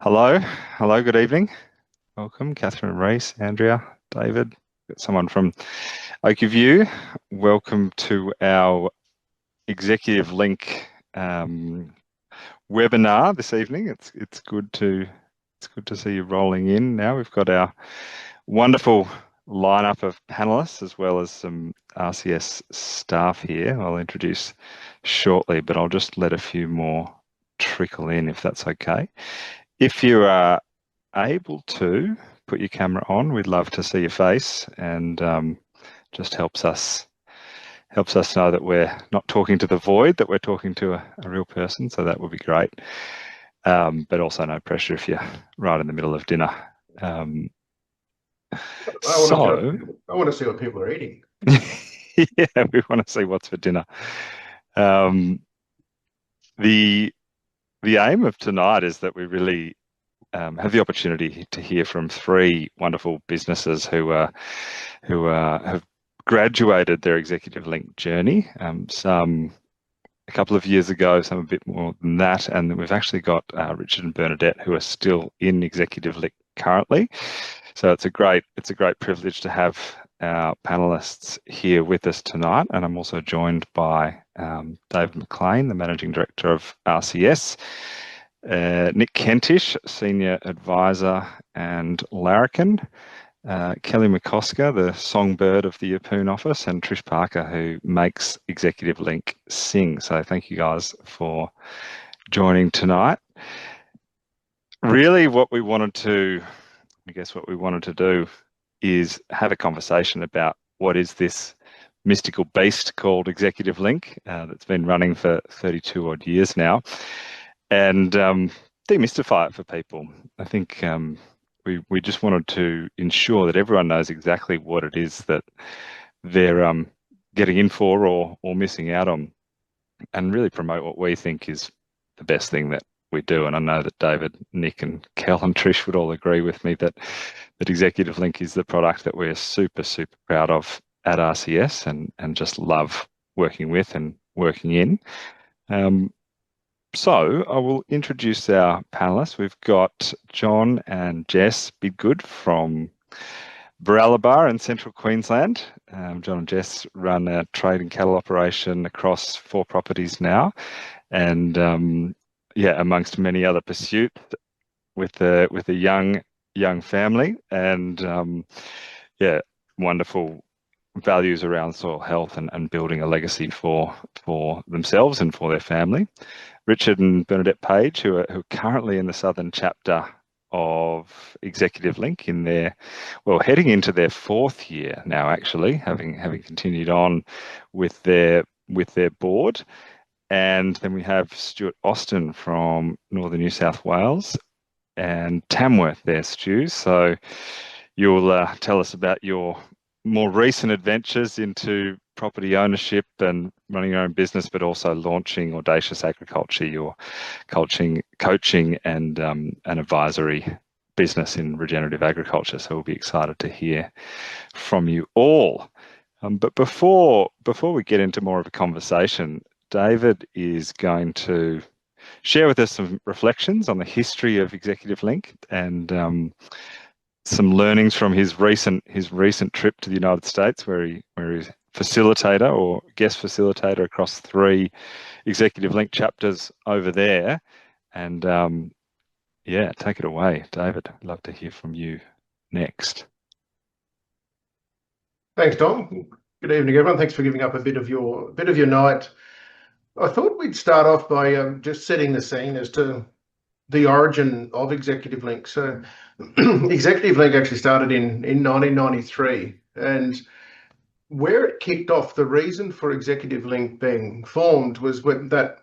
Hello, good evening. Welcome, Catherine Reese, Andrea, David. Got someone from Oakview. Welcome to our Executive Link webinar this evening. It's good to see you rolling in now. We've got our wonderful lineup of panelists as well as some RCS staff here. I'll introduce shortly, but I'll just let a few more trickle in if that's okay. If you are able to put your camera on, we'd love to see your face, and just helps us know that we're not talking to the void, that we're talking to a real person. So that would be great. But also no pressure if you're right in the middle of dinner. I want to see what people are eating. Yeah, we want to see what's for dinner. The aim of tonight is that we really have the opportunity to hear from three wonderful businesses who have graduated their ExecutiveLink journey. Some a couple of years ago, some a bit more than that, and then we've actually got Richard and Bernadette who are still in ExecutiveLink currently. So it's a great privilege to have our panelists here with us tonight, and I'm also joined by David McLean, the Managing Director of RCS, Nick Kentish, Senior Advisor and Larrikin, Kelly McCosker, the songbird of the Yeppoon office, and Trish Parker, who makes ExecutiveLink sing. So thank you guys for joining tonight. Really what we wanted to do is have a conversation about what is this mystical beast called ExecutiveLink that's been running for 32 odd years now, and demystify it for people. I think we just wanted to ensure that everyone knows exactly what it is that they're getting in for or missing out on, and really promote what we think is the best thing that we do. And I know that David, Nick and Kel and Trish would all agree with me that ExecutiveLink is the product that we're super proud of at RCS and just love working with and working in. So I will introduce our panelists. We've got John and Jess Bidgood from Baralabar in Central Queensland. John and Jess run a trade and cattle operation across 4 properties now, and amongst many other pursuits with a young family, and wonderful values around soil health and building a legacy for themselves and for their family. Richard and Bernadette Page, who are currently in the southern chapter of ExecutiveLink heading into their 4th year now, actually, having continued on with their board. And then we have Stuart Austin from northern New South Wales, and Tamworth there, Stu. So you'll tell us about your more recent adventures into property ownership and running your own business, but also launching Audacious Agriculture, your coaching and an advisory business in regenerative agriculture. So we'll be excited to hear from you all. But before we get into more of a conversation, David is going to share with us some reflections on the history of ExecutiveLink and some learnings from his recent trip to the United States, where he's facilitator or guest facilitator across 3 ExecutiveLink chapters over there. And take it away, David. I'd love to hear from you next. Thanks, Tom. Good evening, everyone. Thanks for giving up a bit of your night. I thought we'd start off by just setting the scene as to the origin of ExecutiveLink. So ExecutiveLink actually started in 1993, and where it kicked off, the reason for ExecutiveLink being formed was when that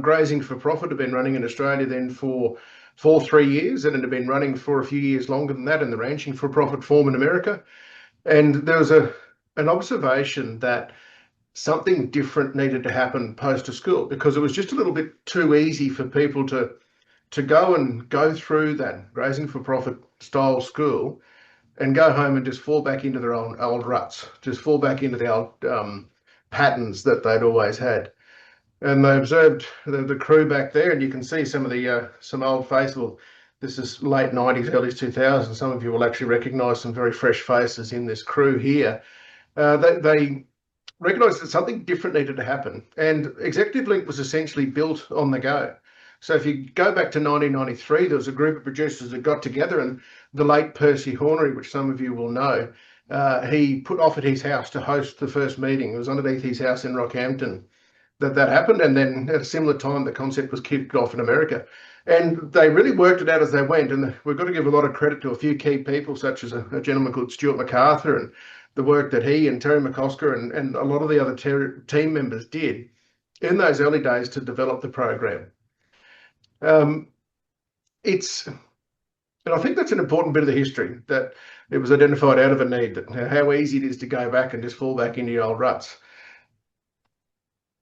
grazing for profit had been running in Australia then for 3 years, and it had been running for a few years longer than that in the ranching for profit form in America. And there was an observation that something different needed to happen post to school, because it was just a little bit too easy for people to go through that grazing for profit style school and go home and just fall back into their old ruts, just fall back into the old patterns that they'd always had. And they observed the crew back there, and you can see some of the some old faces. Well, this is late 90s, early 2000s. Some of you will actually recognise some very fresh faces in this crew here. They recognised that something different needed to happen, and ExecutiveLink was essentially built on the go. So if you go back to 1993, there was a group of producers that got together, and the late Percy Hornery, which some of you will know, he offered his house to host the first meeting. It was underneath his house in Rockhampton that happened, and then at a similar time, the concept was kicked off in America. And they really worked it out as they went, and we've got to give a lot of credit to a few key people, such as a gentleman called Stuart MacArthur, and the work that he and Terry McCosker and a lot of the other team members did in those early days to develop the program. And I think that's an important bit of the history, that it was identified out of a need, that how easy it is to go back and just fall back into your old ruts.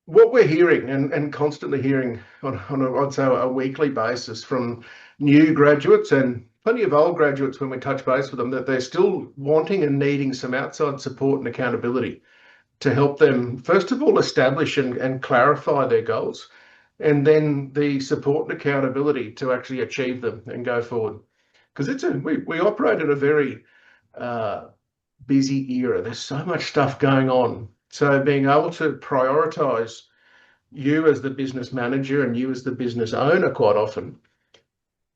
What we're hearing and constantly hearing on I'd say a weekly basis from new graduates and plenty of old graduates when we touch base with them, that they're still wanting and needing some outside support and accountability to help them, first of all, establish and clarify their goals, and then the support and accountability to actually achieve them and go forward. Because we operate in a very busy era. There's so much stuff going on. So being able to prioritize you as the business manager and you as the business owner quite often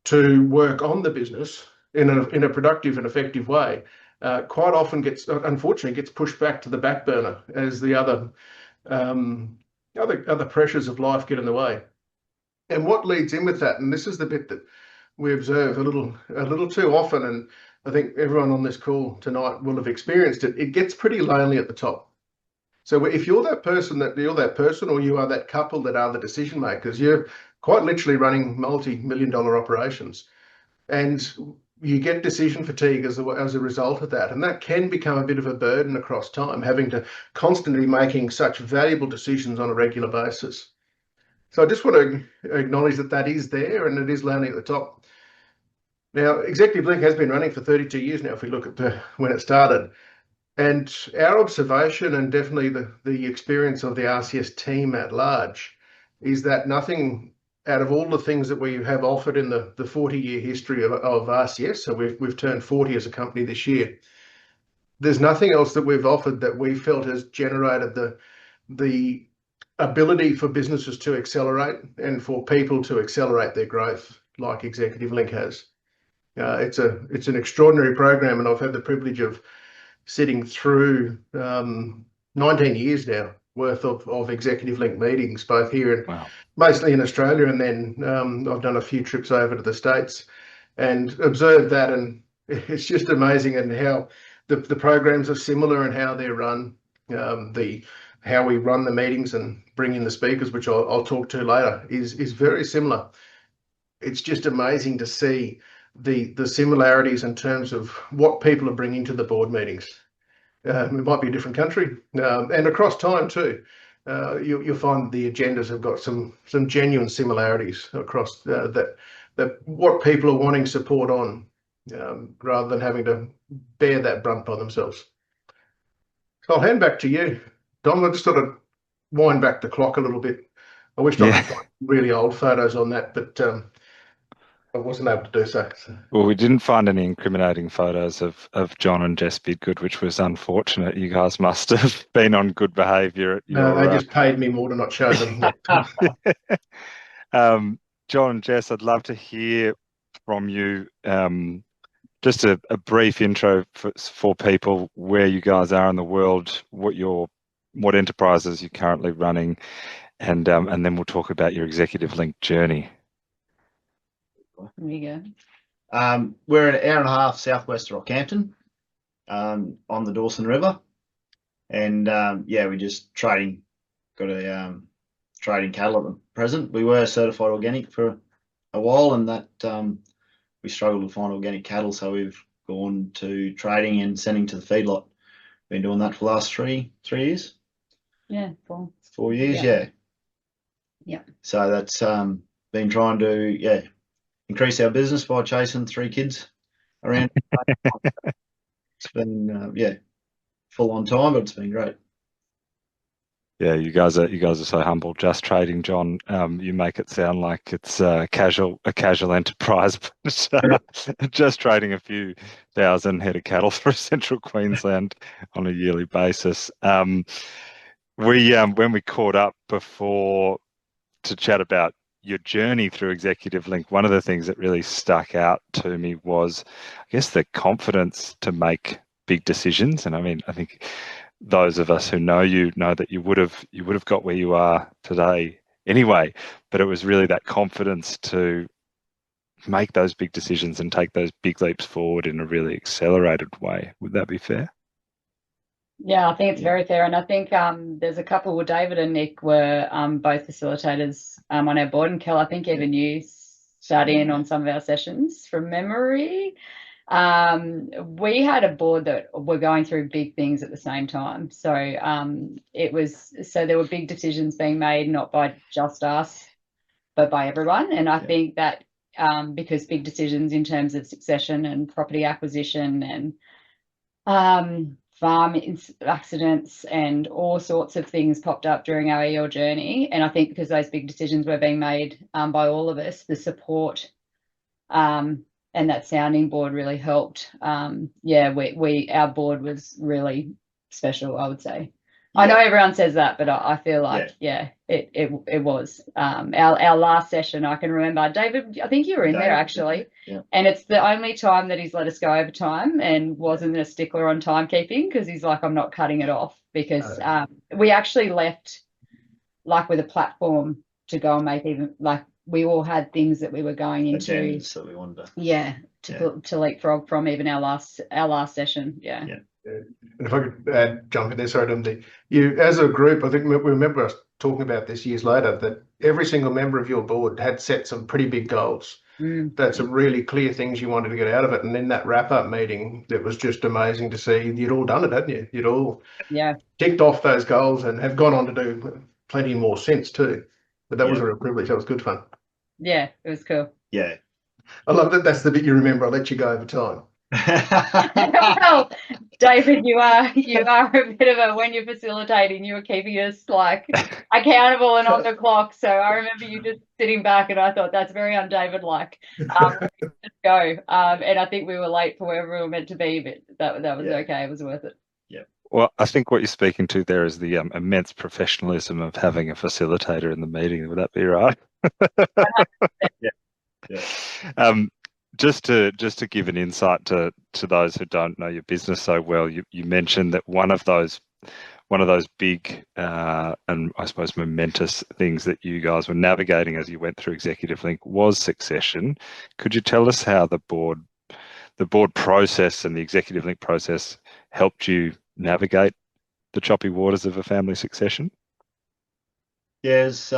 to work on the business in a productive and effective way quite often unfortunately gets pushed back to the back burner as the other pressures of life get in the way. And what leads in with that, and this is the bit that we observe a little too often, and I think everyone on this call tonight will have experienced it, it gets pretty lonely at the top. So if you're that person, or you are that couple that are the decision makers, you're quite literally running multi-million-dollar operations, and you get decision fatigue as a result of that, and that can become a bit of a burden across time, having to constantly making such valuable decisions on a regular basis. So I just want to acknowledge that is there, and it is lonely at the top. Now, ExecutiveLink has been running for 32 years now, if we look at when it started. And our observation, and definitely the experience of the RCS team at large, is that nothing out of all the things that we have offered in the 40-year history of RCS, so we've turned 40 as a company this year, there's nothing else that we've offered that we felt has generated the ability for businesses to accelerate and for people to accelerate their growth like ExecutiveLink has. It's an extraordinary program, and I've had the privilege of sitting through 19 years now worth of ExecutiveLink meetings, both here and mostly in Australia, and then I've done a few trips over to the States and observed that, and it's just amazing, and how the programs are similar and how they're run, how we run the meetings and bring in the speakers, which I'll talk to later, is very similar. It's just amazing to see the similarities in terms of what people are bringing to the board meetings. It might be a different country, and across time too. You'll find the agendas have got some genuine similarities across that what people are wanting support on, rather than having to bear that brunt by themselves. So I'll hand back to you, Dom. I just sort of wind back the clock a little bit. I wish I could find really old photos on that, but I wasn't able to do so. Well, we didn't find any incriminating photos of John and Jess Bidgood, which was unfortunate. You guys must have been on good behaviour. No, they just paid me more to not show them. John and Jess, I'd love to hear from you. Just a brief intro for people, where you guys are in the world, what enterprises you're currently running, and then we'll talk about your ExecutiveLink journey. There you go. We're an hour and a half southwest of Rockhampton, on the Dawson River, and we're just trading. Got a trading cattle at the present. We were certified organic for a while, and that we struggled to find organic cattle, so we've gone to trading and sending to the feedlot. Been doing that for the last three years. Yeah, 4 years. Yeah. So that's been trying to increase our business by chasing 3 kids around. It's been full on time, but it's been great. Yeah, you guys are so humble. Just Trading, John. You make it sound like it's a casual enterprise, but Just Trading a few thousand head of cattle through central Queensland on a yearly basis. When we caught up before to chat about your journey through ExecutiveLink, one of the things that really stuck out to me was, I guess, the confidence to make big decisions. And I mean, I think those of us who know you know that you would have got where you are today anyway, but it was really that confidence to make those big decisions and take those big leaps forward in a really accelerated way. Would that be fair? Yeah, I think it's very fair. And I think there's a couple, David and Nick were both facilitators on our board, and Kel, I think even you sat in on some of our sessions from memory. We had a board that were going through big things at the same time. So there were big decisions being made, not by just us, but by everyone. And I think that because big decisions in terms of succession and property acquisition and farm accidents and all sorts of things popped up during our EL journey. And I think because those big decisions were being made by all of us, the support and that sounding board really helped. Our board was really special, I would say. Yeah. I know everyone says that, but I feel like it was. Our last session, I can remember, David, I think you were in there actually. Yeah. And it's the only time that he's let us go over time and wasn't a stickler on timekeeping, because he's like, I'm not cutting it off, because we actually left like with a platform to go and make, even like we all had things that we were going into that we wanted to leapfrog from, even our last session. And if I could jump in there, sorry, Dom, you as a group, I think we remember us talking about this years later, that every single member of your board had set some pretty big goals. That's some really clear things you wanted to get out of it. And in that wrap-up meeting, it was just amazing to see you'd all done it, hadn't you? You'd all ticked off those goals and have gone on to do plenty more since too. But that was a real privilege. That was good fun. Yeah, it was cool. Yeah. I love that. That's the bit you remember. I'll let you go over time. Well, David, you are a bit of a, when you're facilitating, you were keeping us like accountable and on the clock. So I remember you just sitting back, and I thought that's very un-David-like. Let's go. And I think we were late for where we were meant to be, but that was okay. It was worth it. Yeah. Well, I think what you're speaking to there is the immense professionalism of having a facilitator in the meeting. Would that be right? Yeah. Just to give an insight to those who don't know your business so well, you mentioned that one of those big and I suppose momentous things that you guys were navigating as you went through ExecutiveLink was succession. Could you tell us how the board process and the ExecutiveLink process helped you navigate the choppy waters of a family succession? Yes.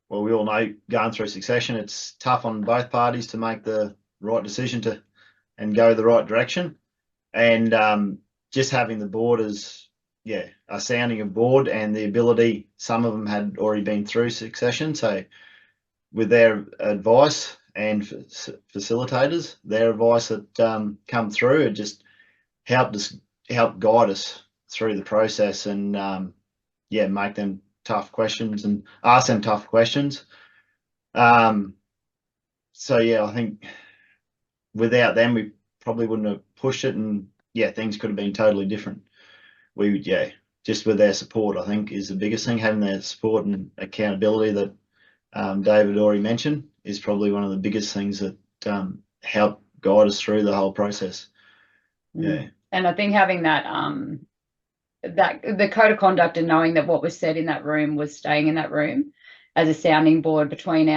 Well, we all know going through succession, it's tough on both parties to make the right decision and go the right direction. And just having the board as, a sounding of board and the ability, some of them had already been through succession. So with their advice and facilitators, their advice that come through, it just helped guide us through the process and, make them tough questions and ask them tough questions. I think without them, we probably wouldn't have pushed it, and things could have been totally different. Just with their support, I think, is the biggest thing. Having their support and accountability that David already mentioned is probably one of the biggest things that helped guide us through the whole process. Yeah. And I think having that the code of conduct and knowing that what was said in that room was staying in that room as a sounding board between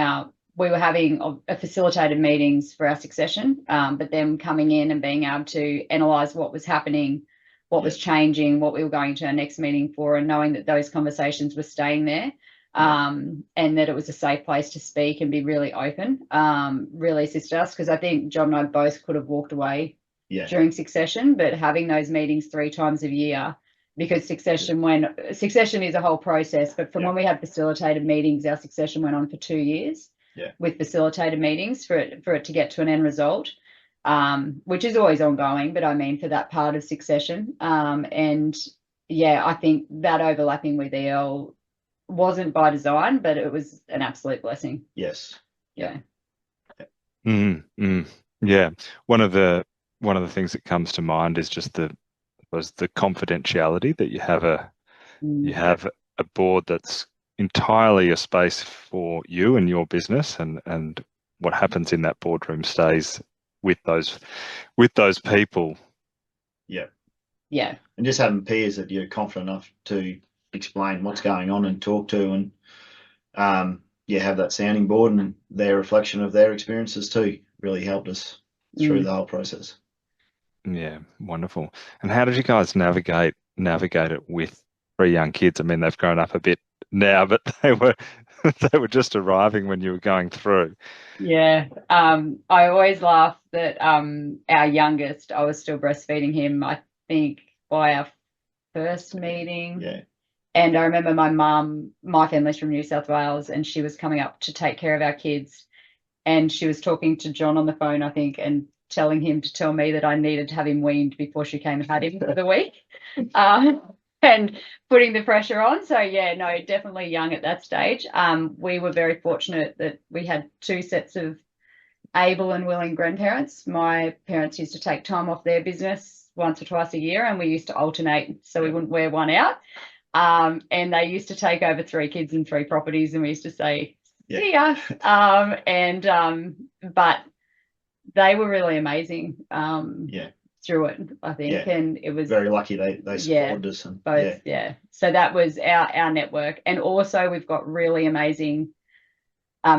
we were having facilitated meetings for our succession, but them coming in and being able to analyse what was happening, what was changing, what we were going to our next meeting for, and knowing that those conversations were staying there, and that it was a safe place to speak and be really open, really assisted us, because I think John and I both could have walked away during succession, but having those meetings 3 times a year, because succession is a whole process, but from when we had facilitated meetings, our succession went on for 2 years with facilitated meetings for it to get to an end result, which is always ongoing, but I mean for that part of succession. And yeah, I think that overlapping with EL wasn't by design, but it was an absolute blessing. Yes. Yeah. Yeah. One of the things that comes to mind is just the confidentiality that you have a board that's entirely a space for you and your business, and what happens in that boardroom stays with those people. Yeah. Yeah. And just having peers that you're confident enough to explain what's going on and talk to, and have that sounding board and their reflection of their experiences too really helped us through the whole process. Yeah, wonderful. And how did you guys navigate it with 3 young kids? I mean, they've grown up a bit now, but they were just arriving when you were going through. Yeah. I always laugh that our youngest, I was still breastfeeding him, I think, by our first meeting. Yeah. And I remember my family's from New South Wales, and she was coming up to take care of our kids. And she was talking to John on the phone, I think, and telling him to tell me that I needed to have him weaned before she came and had him for the week, and putting the pressure on. So, yeah, no, definitely young at that stage. We were very fortunate that we had 2 sets of able and willing grandparents. My parents used to take time off their business once or twice a year, and we used to alternate so we wouldn't wear one out. And they used to take over 3 kids and 3 properties, and we used to say, see ya. But they were really amazing through it, I think. And it was very lucky they supported us. And both, so that was our network. And also we've got really amazing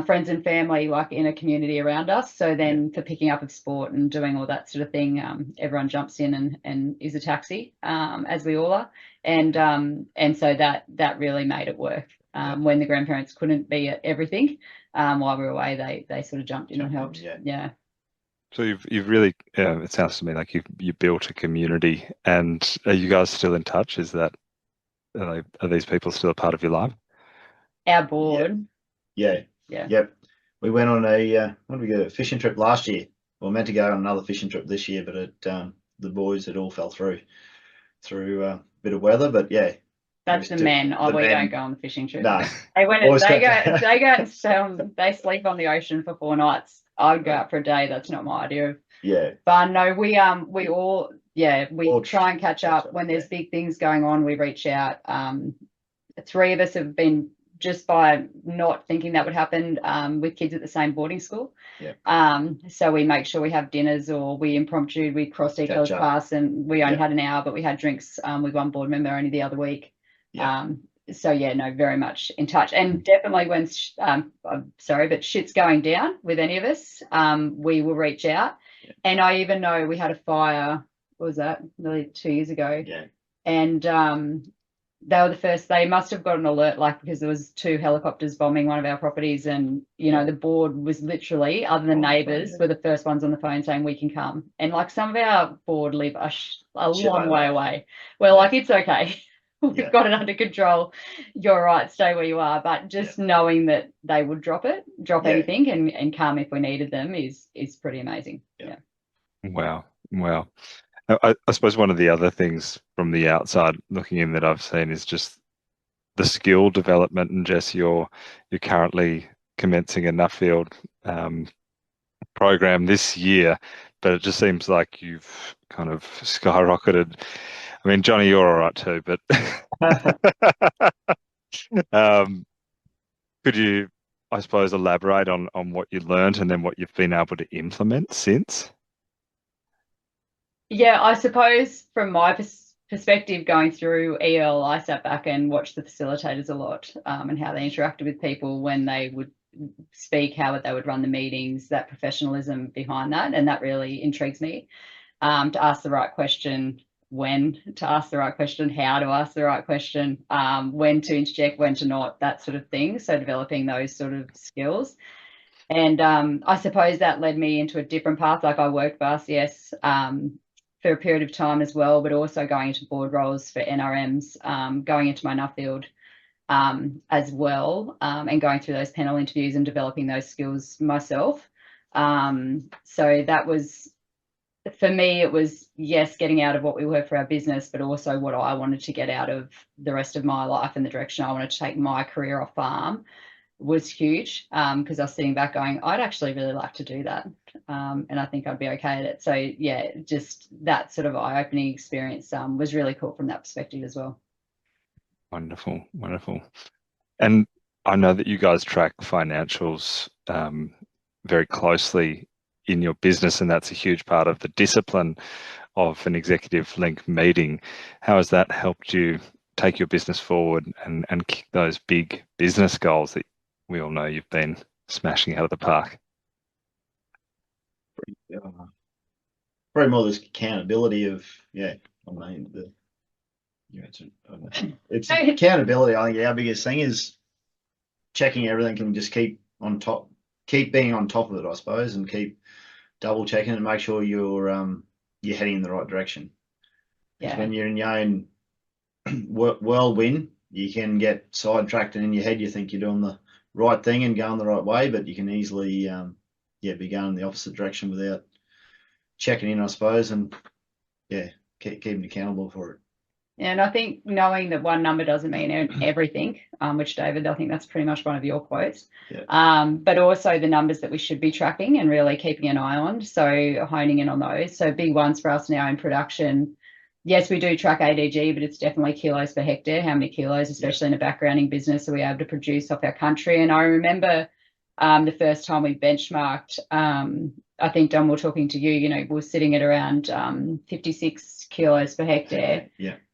friends and family like in a community around us. So then for picking up of sport and doing all that sort of thing, everyone jumps in and is a taxi, as we all are. And so that really made it work. When the grandparents couldn't be at everything while we were away, they sort of jumped in and helped. Yeah. So you've really, it sounds to me like you built a community. And are you guys still in touch? Are these people still a part of your life? Our board. Yeah. Yep. We went on a fishing trip last year. We were meant to go on another fishing trip this year, but the boys had all fell through a bit of weather. But yeah, that's the men. We don't go on the fishing trip. No, they go and they sleep on the ocean for 4 nights. I'd go out for a day. That's not my idea. But no, we all try and catch up when there's big things going on. We reach out. 3 of us have been, just by not thinking that would happen, with kids at the same boarding school. So we make sure we have dinners, or we crossed each other's paths, and we only had an hour, but we had drinks with one board member only the other week. So very much in touch. And definitely when I'm sorry, but shit's going down with any of us, we will reach out. And I even know we had a fire, what was that, nearly 2 years ago, and they were the first. They must have got an alert, because there was 2 helicopters bombing one of our properties, and the board was literally, other than neighbours, were the first ones on the phone saying we can come. And some of our board live a long way away. We're it's okay. We've got it under control. You're right. Stay where you are. But just knowing that they would drop anything and come if we needed them is pretty amazing. Wow. I suppose one of the other things from the outside looking in that I've seen is just the skill development. And Jess, you're currently commencing a Nuffield program this year, but it just seems like you've kind of skyrocketed. I mean, Johnny, you're all right too, but could you, I suppose, elaborate on what you learned and then what you've been able to implement since? Yeah, I suppose from my perspective, going through EL, I sat back and watched the facilitators a lot, and how they interacted with people when they would speak, how they would run the meetings, that professionalism behind that. And that really intrigues me, to ask the right question, when to ask the right question, how to ask the right question, when to interject, when to not, that sort of thing. So developing those sort of skills. And I suppose that led me into a different path. I worked for RCS for a period of time as well, but also going into board roles for NRMs, going into my Nuffield as well, and going through those panel interviews and developing those skills myself. So that was for me, it was, yes, getting out of what we were for our business, but also what I wanted to get out of the rest of my life and the direction I wanted to take my career off farm was huge, because I was sitting back going, I'd actually really like to do that, and I think I'd be okay at it. So yeah, just that sort of eye-opening experience was really cool from that perspective as well. Wonderful, wonderful. And I know that you guys track financials very closely in your business, and that's a huge part of the discipline of an ExecutiveLink meeting. How has that helped you take your business forward and kick those big business goals that we all know you've been smashing out of the park? Probably more this accountability of, it's accountability. I think our biggest thing is checking everything and just keep being on top of it, I suppose, and keep double checking and make sure you're heading in the right direction. Because when you're in your own whirlwind, you can get sidetracked, and in your head you think you're doing the right thing and going the right way, but you can easily be going in the opposite direction without checking in, I suppose, and keeping accountable for it. And I think knowing that one number doesn't mean everything, which, David, I think that's pretty much one of your quotes, but also the numbers that we should be tracking and really keeping an eye on, so honing in on those. So big ones for us now in production, yes, we do track ADG, but it's definitely kilos per hectare, how many kilos, especially in a backgrounding business, are we able to produce off our country. And I remember the first time we benchmarked, I think, Don, we're talking to you, we were sitting at around 56 kilos per hectare.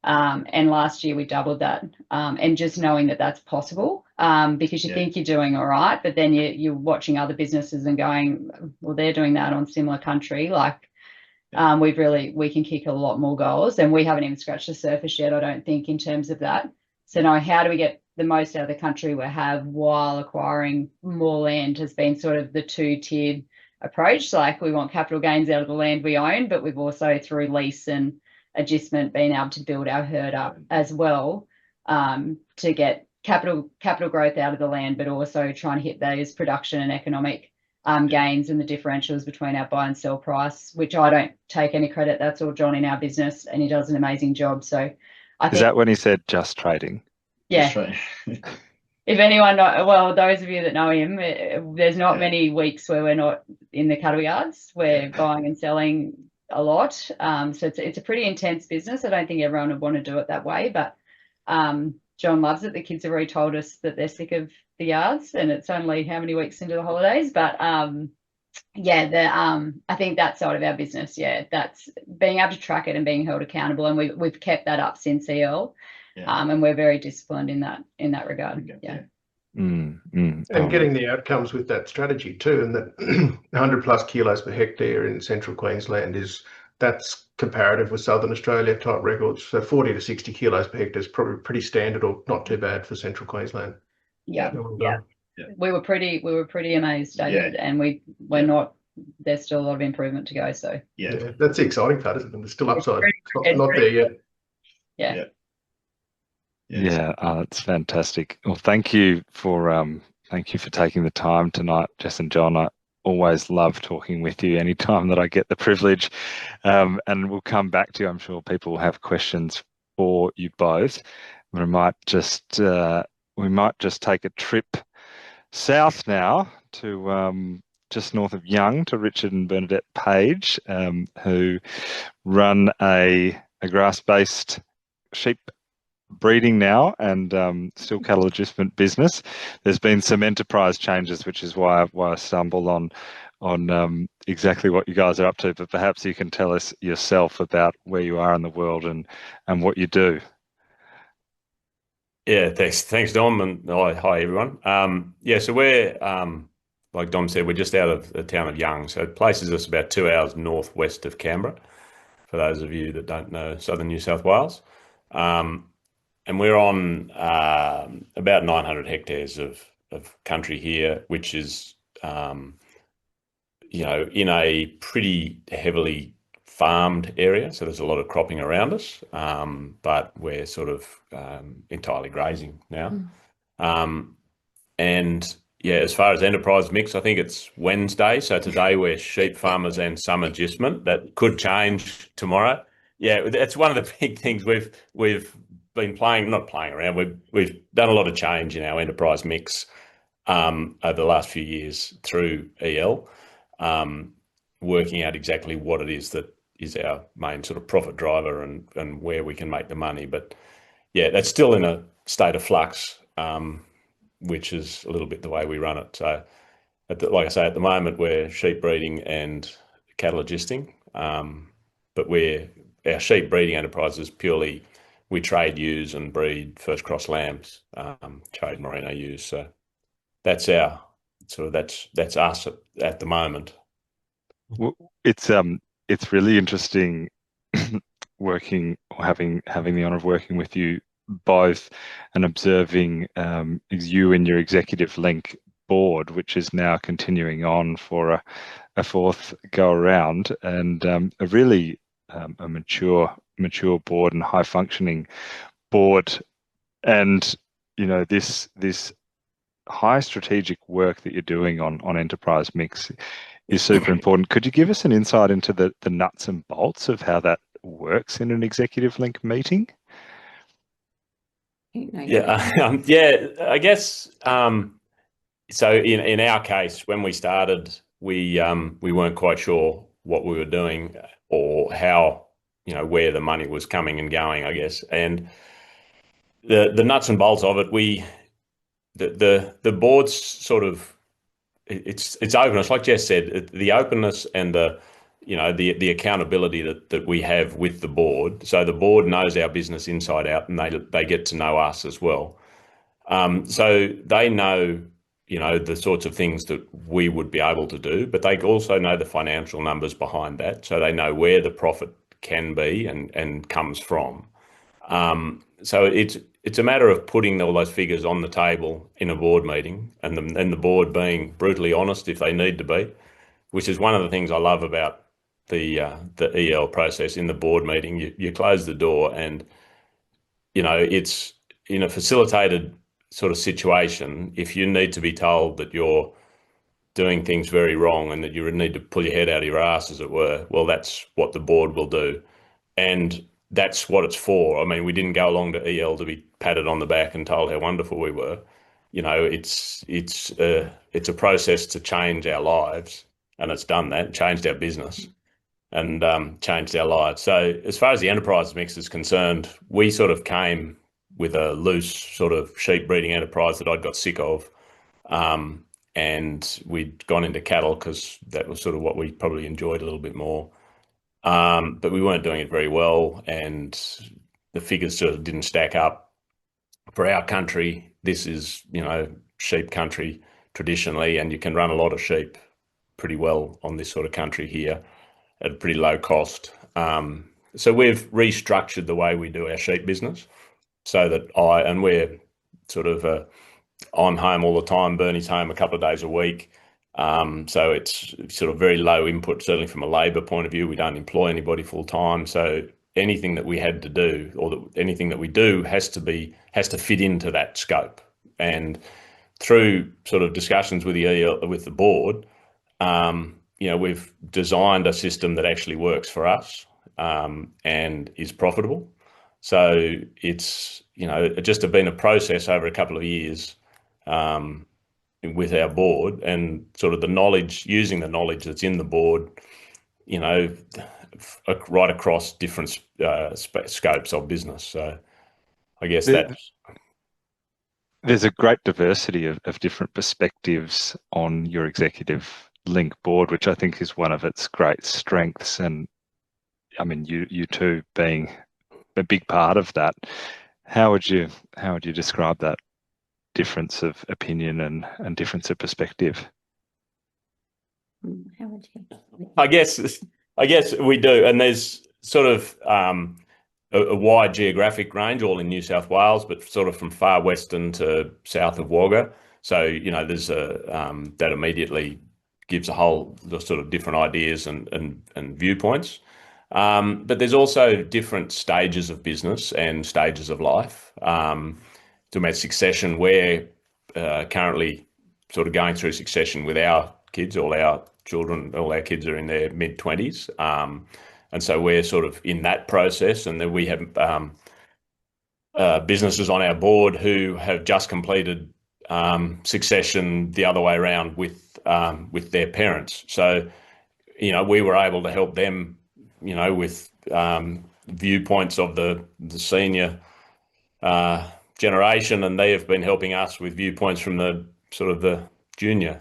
And last year we doubled that. And just knowing that that's possible, because you think you're doing all right, but then you're watching other businesses and going, well, they're doing that on similar country. Like, we can kick a lot more goals, and we haven't even scratched the surface yet, I don't think, in terms of that. So now, how do we get the most out of the country we have while acquiring more land has been sort of the two-tiered approach. Like, we want capital gains out of the land we own, but we've also, through lease and adjustment, been able to build our herd up as well, to get capital growth out of the land, but also trying to hit those production and economic gains and the differentials between our buy and sell price, which I don't take any credit. That's all John in our business, and he does an amazing job. So I think, is that when he said just trading? Yeah. If anyone, well, those of you that know him, there's not many weeks where we're not in the cattle yards. We're buying and selling a lot. So it's a pretty intense business. I don't think everyone would want to do it that way, but John loves it. The kids have already told us that they're sick of the yards, and it's only how many weeks into the holidays. But I think that side of our business, that's being able to track it and being held accountable, and we've kept that up since EL. And we're very disciplined in that regard. And getting the outcomes with that strategy too, and that 100 plus kilos per hectare in central Queensland that's comparative with Southern Australia type records. So 40 to 60 kilos per hectare is probably pretty standard, or not too bad for central Queensland. We were pretty amazed, David, and we're not. There's still a lot of improvement to go. So that's the exciting part, isn't it? There's still upside. It's not there yet. It's fantastic. Well, thank you for taking the time tonight, Jess and John. I always love talking with you anytime that I get the privilege, and we'll come back to you. I'm sure people will have questions for you both. We might just take a trip south now to just north of Young, to Richard and Bernadette Page, who run a grass-based sheep breeding now and still cattle adjustment business. There's been some enterprise changes, which is why I stumbled on exactly what you guys are up to, but perhaps you can tell us yourself about where you are in the world and what you do. Thanks Dom, and hi everyone. So we're like Dom said, we're just out of the town of Young, so it places us about 2 hours northwest of Canberra, for those of you that don't know southern New South Wales. And we're on about 900 hectares of country here, which is, in a pretty heavily farmed area. So there's a lot of cropping around us, but we're sort of entirely grazing now. And as far as enterprise mix, I think it's Wednesday. So today we're sheep farmers and some adjustment. That could change tomorrow. Yeah, that's one of the big things we've been not playing around. We've done a lot of change in our enterprise mix over the last few years through EL, working out exactly what it is that is our main sort of profit driver and where we can make the money. But yeah, that's still in a state of flux, which is a little bit the way we run it. So, like I say, at the moment we're sheep breeding and cattle adjusting, but our sheep breeding enterprise is purely we trade ewes and breed first cross lambs, trade merino ewes. So that's our that's us at the moment. It's really interesting having the honour of working with you both and observing you and your ExecutiveLink board, which is now continuing on for a fourth go around, and a really a mature board and high functioning board, and this high strategic work that you're doing on enterprise mix is super important. Could you give us an insight into the nuts and bolts of how that works in an ExecutiveLink meeting? I guess so. In our case, when we started, we weren't quite sure what we were doing or how where the money was coming and going, I guess. And the nuts and bolts of it, the board's sort of it's openness, like Jess said, the openness and the accountability that we have with the board. So the board knows our business inside out, and they get to know us as well. So they know the sorts of things that we would be able to do, but they also know the financial numbers behind that. So they know where the profit can be and comes from. So it's a matter of putting all those figures on the table in a board meeting, and the board being brutally honest if they need to be, which is one of the things I love about the EL process in the board meeting. You close the door, and it's in a facilitated sort of situation. If you need to be told that you're doing things very wrong and that you need to pull your head out of your ass, as it were, well, that's what the board will do. And that's what it's for. I mean, we didn't go along to EL to be patted on the back and told how wonderful we were. It's a process to change our lives, and it's done that, changed our business and changed our lives. So as far as the enterprise mix is concerned, we sort of came with a loose sort of sheep breeding enterprise that I'd got sick of. And we'd gone into cattle because that was sort of what we probably enjoyed a little bit more. But we weren't doing it very well, and the figures sort of didn't stack up. For our country, this is, sheep country traditionally, and you can run a lot of sheep pretty well on this sort of country here at a pretty low cost. So we've restructured the way we do our sheep business so that we're sort of, I'm home all the time, Bernie's home a couple of days a week. So it's sort of very low input, certainly from a labour point of view. We don't employ anybody full time. So anything that we had to do or anything that we do has to fit into that scope. And through sort of discussions with the board, we've designed a system that actually works for us and is profitable. So it's, it just have been a process over a couple of years with our board, and sort of using the knowledge that's in the board, right across different scopes of business. So I guess there's a great diversity of different perspectives on your ExecutiveLink board, which I think is one of its great strengths. And I mean, you two being a big part of that, how would you describe that difference of opinion and difference of perspective? How would you? I guess we do, and there's sort of a wide geographic range, all in New South Wales, but sort of from far western to south of Wagga. So there's that immediately gives a whole sort of different ideas and viewpoints. But there's also different stages of business and stages of life. To make succession, we're currently sort of going through succession with our kids. All our kids are in their mid-20s. And so we're sort of in that process. And then we have businesses on our board who have just completed succession the other way around with their parents. So, we were able to help them, with viewpoints of the senior generation, and they have been helping us with viewpoints from the sort of the junior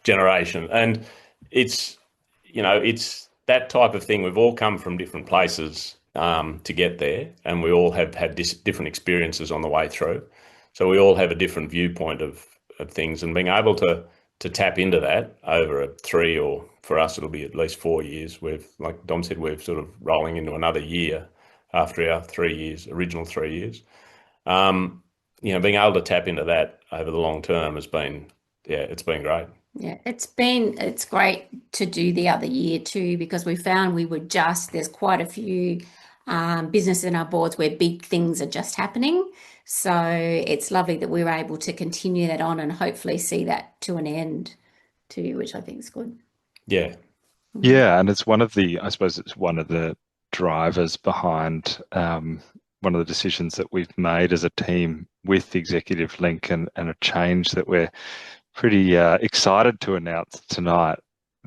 generation. And it's that type of thing. We've all come from different places to get there, and we all have had different experiences on the way through. So we all have a different viewpoint of things, and being able to tap into that over 3, or for us it'll be at least 4 years. Like Dom said, we're sort of rolling into another year after our 3 years, original 3 years. Being able to tap into that over the long term has been, it's been great. Yeah, it's great to do the other year too, because we found there's quite a few businesses in our boards where big things are just happening. So it's lovely that we were able to continue that on and hopefully see that to an end too, which I think is good. Yeah. Yeah, and it's one of the drivers behind one of the decisions that we've made as a team with ExecutiveLink, and a change that we're pretty excited to announce tonight,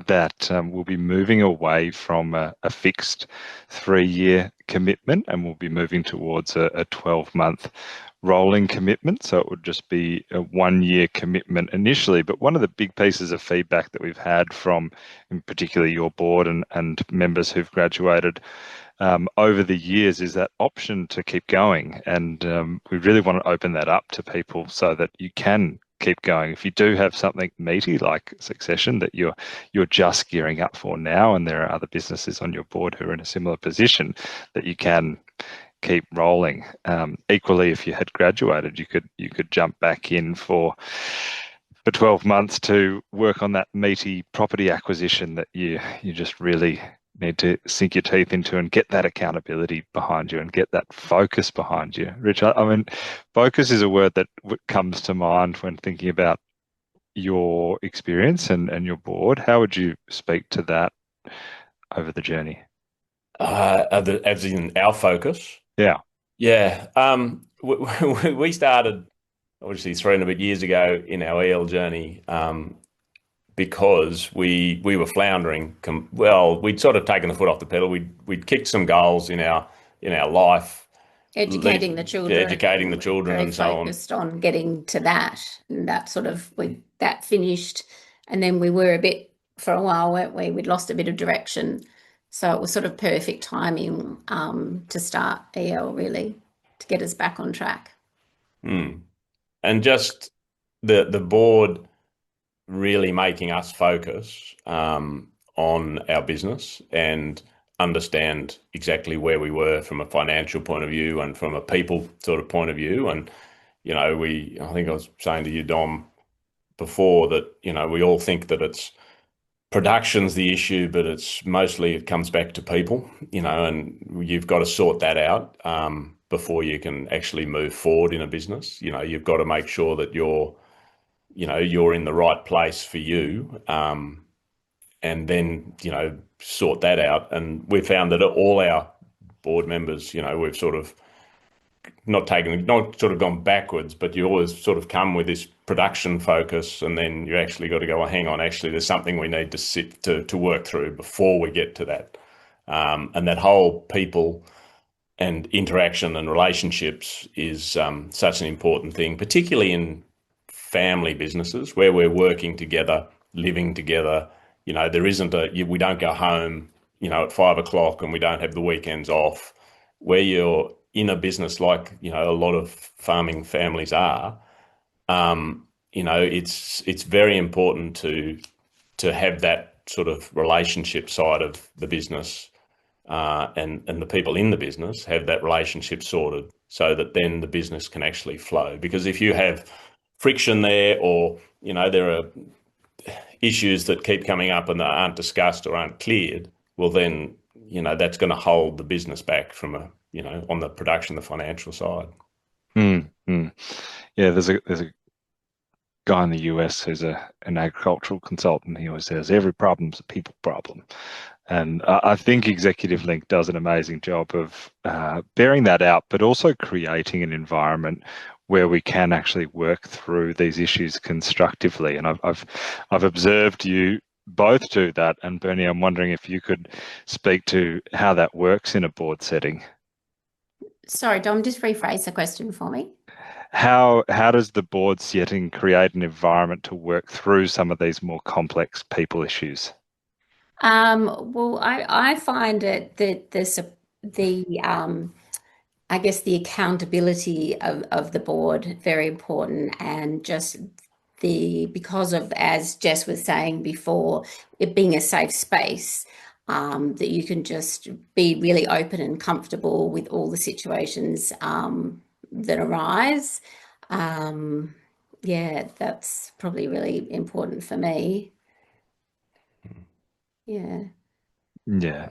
that we'll be moving away from a fixed 3-year commitment, and we'll be moving towards a 12-month rolling commitment. So it would just be a 1-year commitment initially. But one of the big pieces of feedback that we've had from, in particular, your board and members who've graduated over the years is that option to keep going. And we really want to open that up to people so that you can keep going. If you do have something meaty like succession that you're just gearing up for now, and there are other businesses on your board who are in a similar position, that you can keep rolling. Equally, if you had graduated, you could jump back in for 12 months to work on that meaty property acquisition that you just really need to sink your teeth into and get that accountability behind you and get that focus behind you. Rich, I mean, focus is a word that comes to mind when thinking about your experience and your board. How would you speak to that over the journey? As in our focus? Yeah. Yeah. We started obviously 3 and a bit years ago in our EL journey, because we were floundering. We'd sort of taken the foot off the pedal. We'd kicked some goals in our life, Educating the children, and so on. Focused on getting to that, and that sort of that finished, and then we were a bit, for a while, weren't we? We'd lost a bit of direction, so it was sort of perfect timing to start EL, really, to get us back on track. And just the board really making us focus on our business and understand exactly where we were from a financial point of view and from a people sort of point of view. And, I think I was saying to you, Dom, before that, we all think that it's production's the issue, but it comes back to people, and you've got to sort that out before you can actually move forward in a business. You've got to make sure that you're in the right place for you, and then, sort that out. And we found that all our board members, we've sort of not gone backwards, but you always sort of come with this production focus, and then you actually got to go, well, hang on, actually there's something we need to work through before we get to that. And that whole people and interaction and relationships is such an important thing, particularly in family businesses where we're working together, living together. There isn't we don't go home, at 5 o'clock, and we don't have the weekends off. Where you're in a business like, a lot of farming families are, it's very important to have that sort of relationship side of the business, and the people in the business have that relationship sorted, so that then the business can actually flow. Because if you have friction there, or there are issues that keep coming up and that aren't discussed or aren't cleared, well then that's going to hold the business back from on the production, the financial side. Yeah, there's a guy in the US who's an agricultural consultant. He always says every problem's a people problem. And I think ExecutiveLink does an amazing job of bearing that out, but also creating an environment where we can actually work through these issues constructively. And I've observed you both do that. And Bernie, I'm wondering if you could speak to how that works in a board setting. Sorry, Dom, just rephrase the question for me. How does the board setting create an environment to work through some of these more complex people issues? Well, I find it that I guess the accountability of the board very important, and just because of, as Jess was saying before, it being a safe space, that you can just be really open and comfortable with all the situations that arise. Yeah, that's probably really important for me. Yeah. No,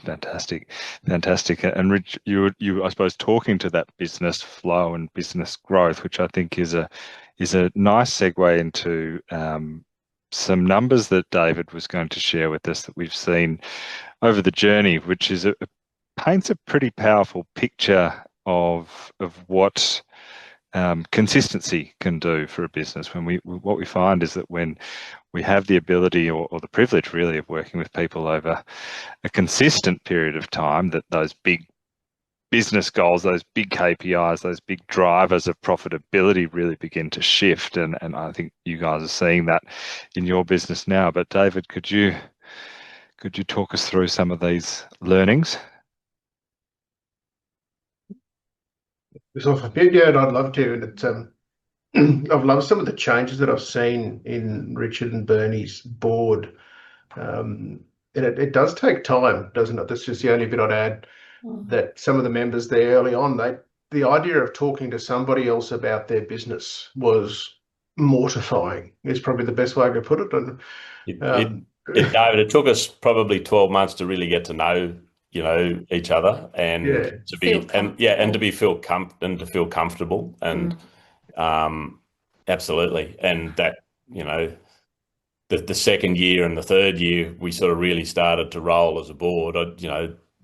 fantastic. And Rich, you I suppose talking to that business flow and business growth, which I think is a nice segue into some numbers that David was going to share with us that we've seen over the journey, which is paints a pretty powerful picture of what consistency can do for a business. What we find is that when we have the ability or the privilege really of working with people over a consistent period of time, that those big business goals, those big KPIs, those big drivers of profitability really begin to shift. And I think you guys are seeing that in your business now. But David, could you talk us through some of these learnings? So, yeah, I'd love to. And it's I've loved some of the changes that I've seen in Richard and Bernie's board. And it does take time, doesn't it? That's just the only bit I'd add, that some of the members there early on, the idea of talking to somebody else about their business was mortifying, is probably the best way I could put it. And David, it took us probably 12 months to really get to know each other, and to feel comfortable, and absolutely. And that, the second year and the third year, we sort of really started to roll as a board.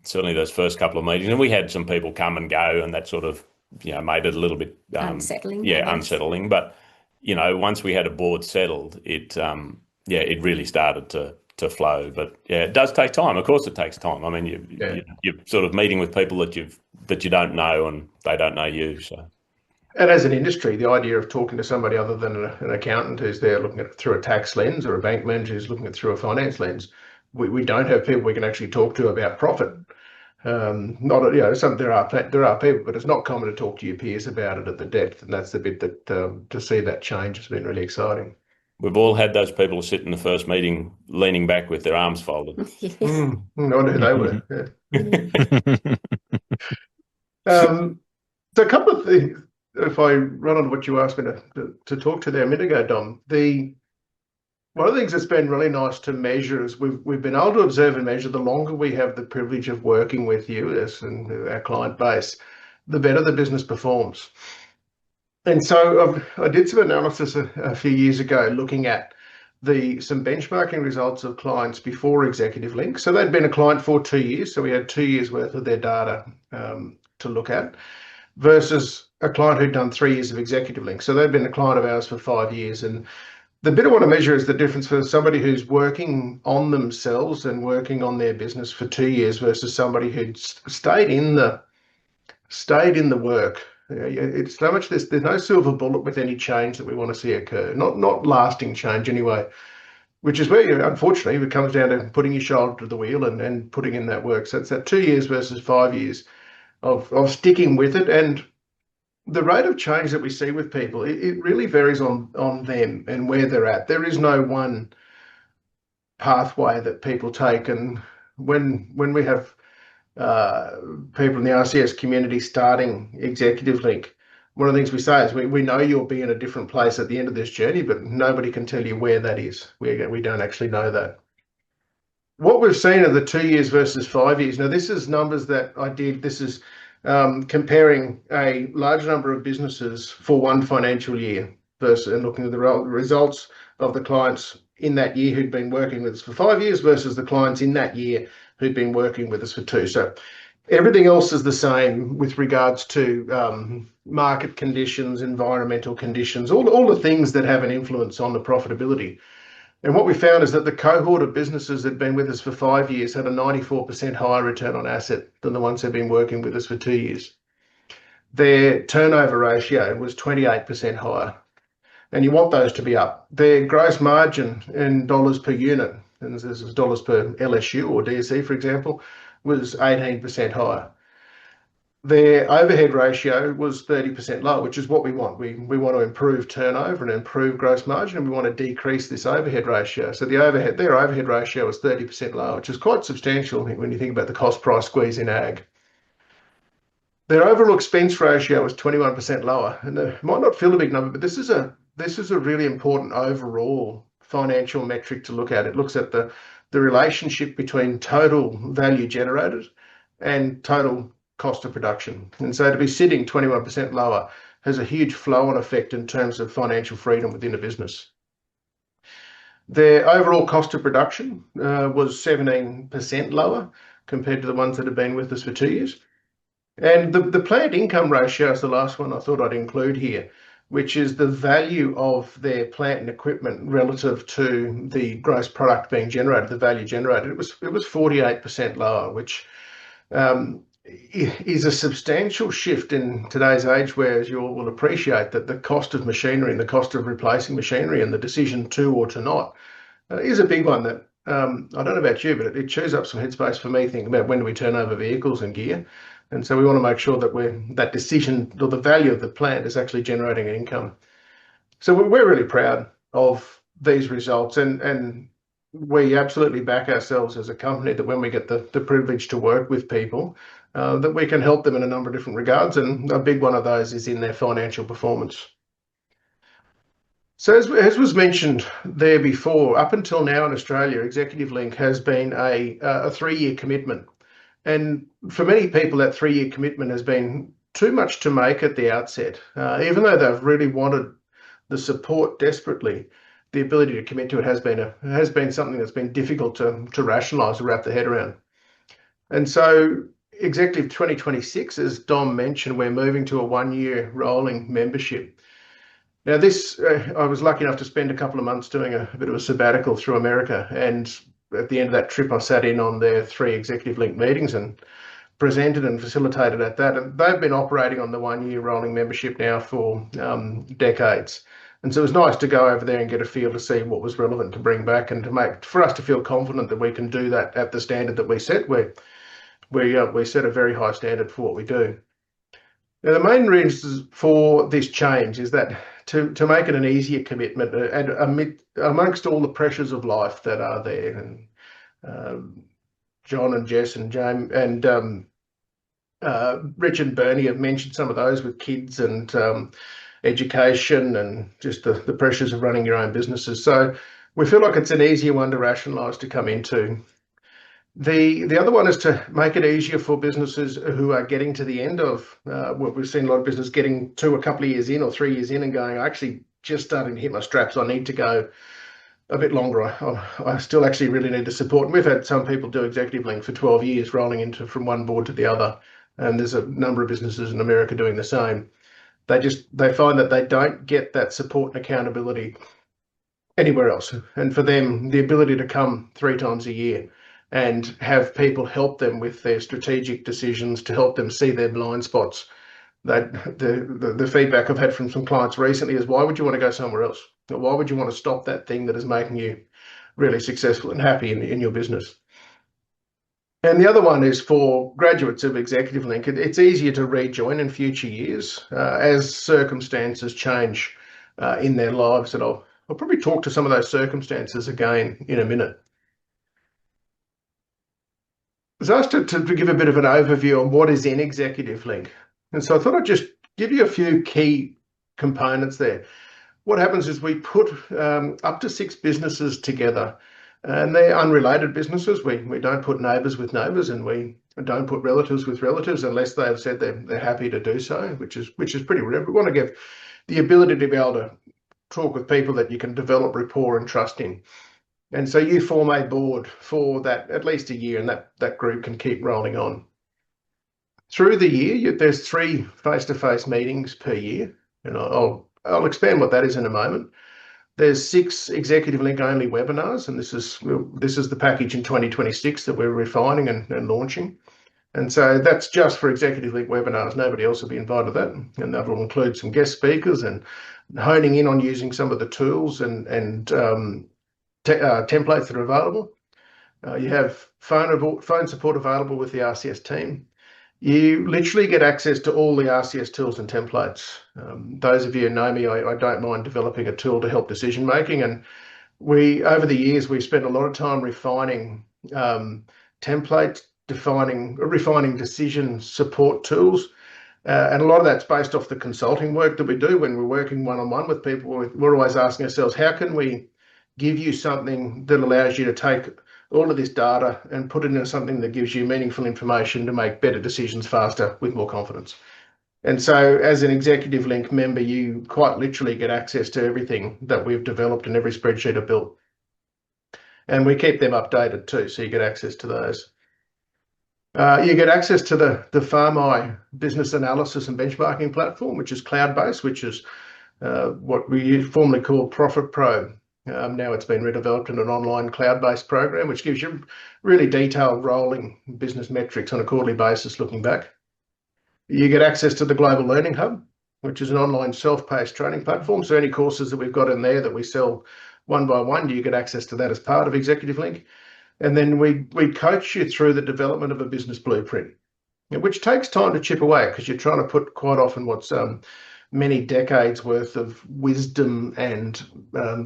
Certainly those first couple of meetings, and we had some people come and go, and that sort of made it a little bit unsettling. Unsettling. But once we had a board settled, it really started to flow. But it does take time. Of course, it takes time. I mean, you're sort of meeting with people that you don't know, and they don't know you. So, and as an industry, the idea of talking to somebody other than an accountant who's there looking at it through a tax lens, or a bank manager who's looking at it through a finance lens, we don't have people we can actually talk to about profit. There are people, but it's not common to talk to your peers about it at the depth, and that's the bit that to see that change has been really exciting. We've all had those people who sit in the first meeting leaning back with their arms folded. I wonder who they were. So a couple of things, if I run on what you asked me to talk to there a minute ago, Dom. One of the things that's been really nice to measure is we've been able to observe and measure, the longer we have the privilege of working with you and our client base, the better the business performs. And so I did some analysis a few years ago looking at some benchmarking results of clients before ExecutiveLink. So they'd been a client for 2 years, so we had 2 years worth of their data to look at, versus a client who'd done 3 years of ExecutiveLink. So they'd been a client of ours for 5 years. And the bit I want to measure is the difference for somebody who's working on themselves and working on their business for 2 years versus somebody who'd stayed in the work. It's so much there's no silver bullet with any change that we want to see occur, not lasting change anyway, which is where unfortunately it comes down to putting your shoulder to the wheel and putting in that work. So it's that 2 years versus 5 years of sticking with it. And the rate of change that we see with people, it really varies on them and where they're at. There is no one pathway that people take. And when we have people in the RCS community starting ExecutiveLink, one of the things we say is we know you'll be in a different place at the end of this journey, but nobody can tell you where that is. We don't actually know that. What we've seen are the 2 years versus 5 years. Now, this is numbers that I did. This is comparing a large number of businesses for one financial year. versus and looking at the results of the clients in that year who'd been working with us for 5 years versus the clients in that year who'd been working with us for 2. So everything else is the same with regards to market conditions, environmental conditions, all the things that have an influence on the profitability. And what we found is that the cohort of businesses that had been with us for 5 years had a 94% higher return on asset than the ones who've been working with us for 2 years. Their turnover ratio was 28% higher. And you want those to be up. Their gross margin in dollars per unit, and this is dollars per LSU or DSE, for example, was 18% higher. Their overhead ratio was 30% lower, which is what we want. We want to improve turnover and improve gross margin, and we want to decrease this overhead ratio. So their overhead ratio was 30% lower, which is quite substantial when you think about the cost price squeeze in ag. Their overall expense ratio was 21% lower, and it might not feel a big number, but this is a really important overall financial metric to look at. It looks at the relationship between total value generated and total cost of production. And so to be sitting 21% lower has a huge flow-on effect in terms of financial freedom within a business. Their overall cost of production was 17% lower compared to the ones that have been with us for 2 years. And the plant income ratio is the last one I thought I'd include here, which is the value of their plant and equipment relative to the gross product being generated, the value generated. It was 48% lower, which is a substantial shift in today's age, where, as you all will appreciate, that the cost of machinery and the cost of replacing machinery and the decision to or to not is a big one that I don't know about you, but it chews up some headspace for me thinking about when do we turn over vehicles and gear. And so we want to make sure that that decision or the value of the plant is actually generating an income. So we're really proud of these results, and we absolutely back ourselves as a company that when we get the privilege to work with people, that we can help them in a number of different regards, and a big one of those is in their financial performance. So as was mentioned there before, up until now in Australia, ExecutiveLink has been a 3-year commitment. And for many people, that 3-year commitment has been too much to make at the outset. Even though they've really wanted the support desperately, the ability to commit to it has been something that's been difficult to rationalise or wrap their head around. And so Executive 2026, as Dom mentioned, we're moving to a 1-year rolling membership. Now this, I was lucky enough to spend a couple of months doing a bit of a sabbatical through America, and at the end of that trip, I sat in on their 3 ExecutiveLink meetings and presented and facilitated at that. And they've been operating on the 1-year rolling membership now for decades. And so it was nice to go over there and get a feel to see what was relevant to bring back, and for us to feel confident that we can do that at the standard that we set. We set a very high standard for what we do. Now, the main reason for this change is that to make it an easier commitment and amongst all the pressures of life that are there, and John and Jess and James and Rich and Bernie have mentioned some of those with kids and education and just the pressures of running your own businesses. So we feel like it's an easier one to rationalise to come into. The other one is to make it easier for businesses who are getting to the end of what we've seen a lot of business getting to a couple of years in or 3 years in and going, I actually just starting to hit my straps. I need to go a bit longer. I still actually really need the support. And we've had some people do ExecutiveLink for 12 years, rolling from one board to the other. And there's a number of businesses in America doing the same. They find that they don't get that support and accountability anywhere else. And for them, the ability to come 3 times a year and have people help them with their strategic decisions, to help them see their blind spots. The feedback I've had from some clients recently is, why would you want to go somewhere else? Or why would you want to stop that thing that is making you really successful and happy in your business? And the other one is for graduates of ExecutiveLink. It's easier to rejoin in future years as circumstances change in their lives. And I'll probably talk to some of those circumstances again in a minute. I was asked to give a bit of an overview on what is in ExecutiveLink. And so I thought I'd just give you a few key components there. What happens is we put up to 6 businesses together, and they're unrelated businesses. We don't put neighbours with neighbours, and we don't put relatives with relatives unless they have said they're happy to do so, which is pretty rare. We want to give the ability to be able to talk with people that you can develop rapport and trust in. And so you form a board for that at least a year, and that group can keep rolling on. Through the year, there's 3 face-to-face meetings per year, and I'll expand what that is in a moment. There's 6 ExecutiveLink only webinars, and this is the package in 2026 that we're refining and launching. And so that's just for ExecutiveLink webinars. Nobody else will be invited to that, and that will include some guest speakers and honing in on using some of the tools and templates that are available. You have phone support available with the RCS team. You literally get access to all the RCS tools and templates. Those of you who know me, I don't mind developing a tool to help decision making. And over the years, we spent a lot of time refining templates, refining decision support tools. And a lot of that's based off the consulting work that we do when we're working one-on-one with people. We're always asking ourselves, how can we give you something that allows you to take all of this data and put it into something that gives you meaningful information to make better decisions faster with more confidence. And so as an ExecutiveLink member, you quite literally get access to everything that we've developed and every spreadsheet I've built. And we keep them updated too, so you get access to those. You get access to the FarmEye business analysis and benchmarking platform, which is cloud-based, which is what we formerly called Profit Pro. Now it's been redeveloped in an online cloud-based program, which gives you really detailed rolling business metrics on a quarterly basis looking back. You get access to the Global Learning Hub, which is an online self-paced training platform. So any courses that we've got in there that we sell one by one, you get access to that as part of ExecutiveLink. And then we coach you through the development of a business blueprint, which takes time to chip away because you're trying to put quite often what's many decades worth of wisdom and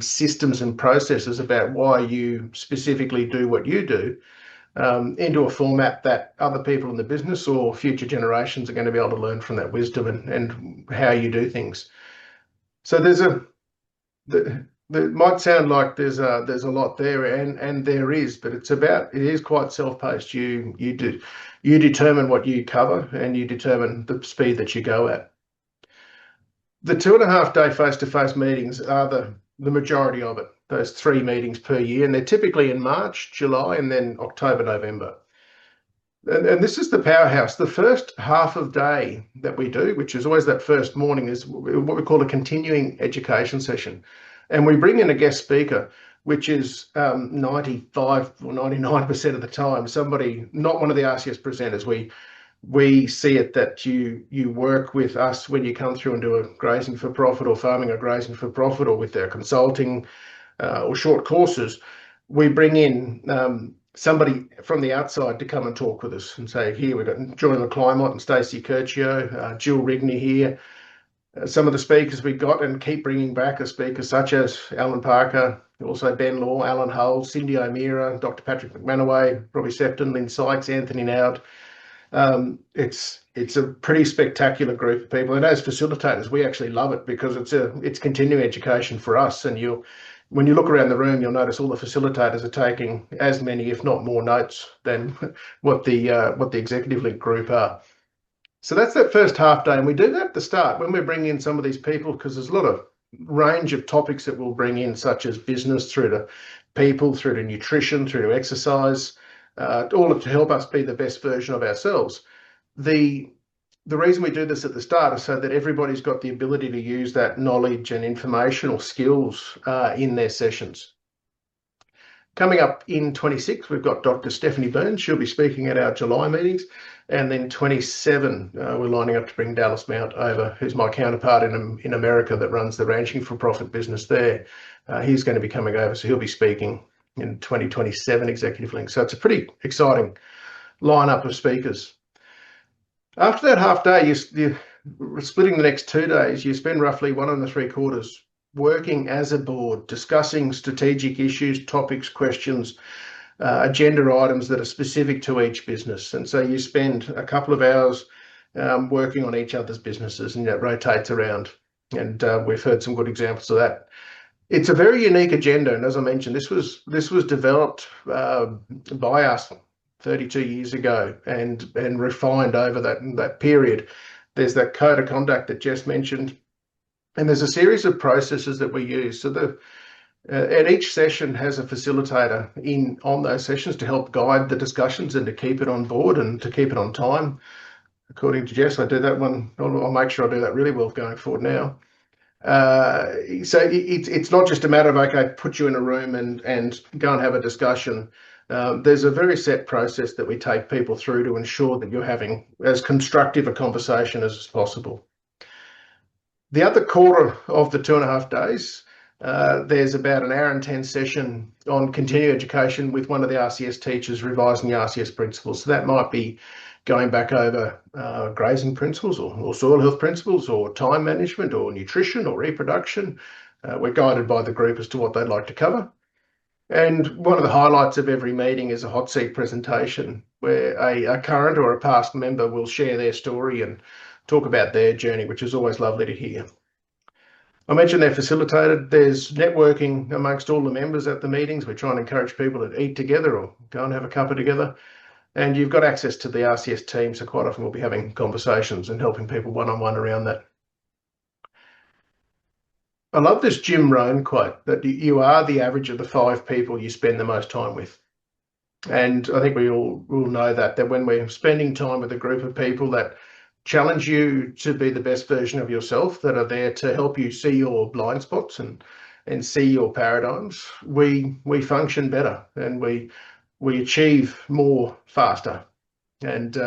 systems and processes about why you specifically do what you do into a format that other people in the business or future generations are going to be able to learn from that wisdom and how you do things. So it might sound like there's a lot there, and there is, but it is quite self-paced. You determine what you cover and you determine the speed that you go at. The 2.5-day face-to-face meetings are the majority of it, those 3 meetings per year, and they're typically in March, July, and then October, November. And this is the powerhouse. The first half of day that we do, which is always that first morning, is what we call a continuing education session. And we bring in a guest speaker, which is 95 or 99% of the time somebody, not one of the RCS presenters. We see it that you work with us when you come through and do a grazing for profit or farming or grazing for profit, or with their consulting or short courses. We bring in somebody from the outside to come and talk with us and say, here we've got Joy McLean and Stacey Curcio, Jill Rigney here. Some of the speakers we got, and keep bringing back a speaker such as Alan Parker, also Ben Law, Alan Hull, Cindy O'Meara, Dr. Patrick McManaway, Robbie Sefton, Lynn Sykes, Anthony Nowd. It's a pretty spectacular group of people, and as facilitators, we actually love it because it's continuing education for us. And when you look around the room, you'll notice all the facilitators are taking as many, if not more, notes than what the ExecutiveLink group are. So that's that first half day, and we do that at the start when we bring in some of these people, because there's a lot of range of topics that we'll bring in, such as business through to people, through to nutrition, through to exercise, all to help us be the best version of ourselves. The reason we do this at the start is so that everybody's got the ability to use that knowledge and informational skills in their sessions. Coming up in 26, we've got Dr. Stephanie Burns. She'll be speaking at our July meetings. And then 27, we're lining up to bring Dallas Mount over, who's my counterpart in America that runs the ranching for profit business there. He's going to be coming over, so he'll be speaking in 2027 ExecutiveLink. So it's a pretty exciting lineup of speakers. After that half day, you're splitting the next 2 days. You spend roughly 1 3/4 working as a board, discussing strategic issues, topics, questions, agenda items that are specific to each business. And so you spend a couple of hours working on each other's businesses, and that rotates around. And we've heard some good examples of that. It's a very unique agenda, and as I mentioned, this was developed by us 32 years ago and refined over that period. There's that code of conduct that Jess mentioned. And there's a series of processes that we use. So at each session has a facilitator on those sessions to help guide the discussions and to keep it on board and to keep it on time. According to Jess, I do that one. I'll make sure I do that really well going forward now. So it's not just a matter of, okay, put you in a room and go and have a discussion. There's a very set process that we take people through to ensure that you're having as constructive a conversation as possible. The other quarter of the 2.5 days, there's about an hour and 10 session on continuing education with one of the RCS teachers revising the RCS principles. So that might be going back over grazing principles or soil health principles or time management or nutrition or reproduction. We're guided by the group as to what they'd like to cover. And one of the highlights of every meeting is a hot seat presentation where a current or a past member will share their story and talk about their journey, which is always lovely to hear. I mentioned they're facilitated. There's networking amongst all the members at the meetings. We try and encourage people to eat together or go and have a cuppa together. And you've got access to the RCS team, so quite often we'll be having conversations and helping people one-on-one around that. I love this Jim Rohn quote, that you are the average of the 5 people you spend the most time with. And I think we all know that when we're spending time with a group of people that challenge you to be the best version of yourself, that are there to help you see your blind spots and see your paradigms, we function better and we achieve more faster. And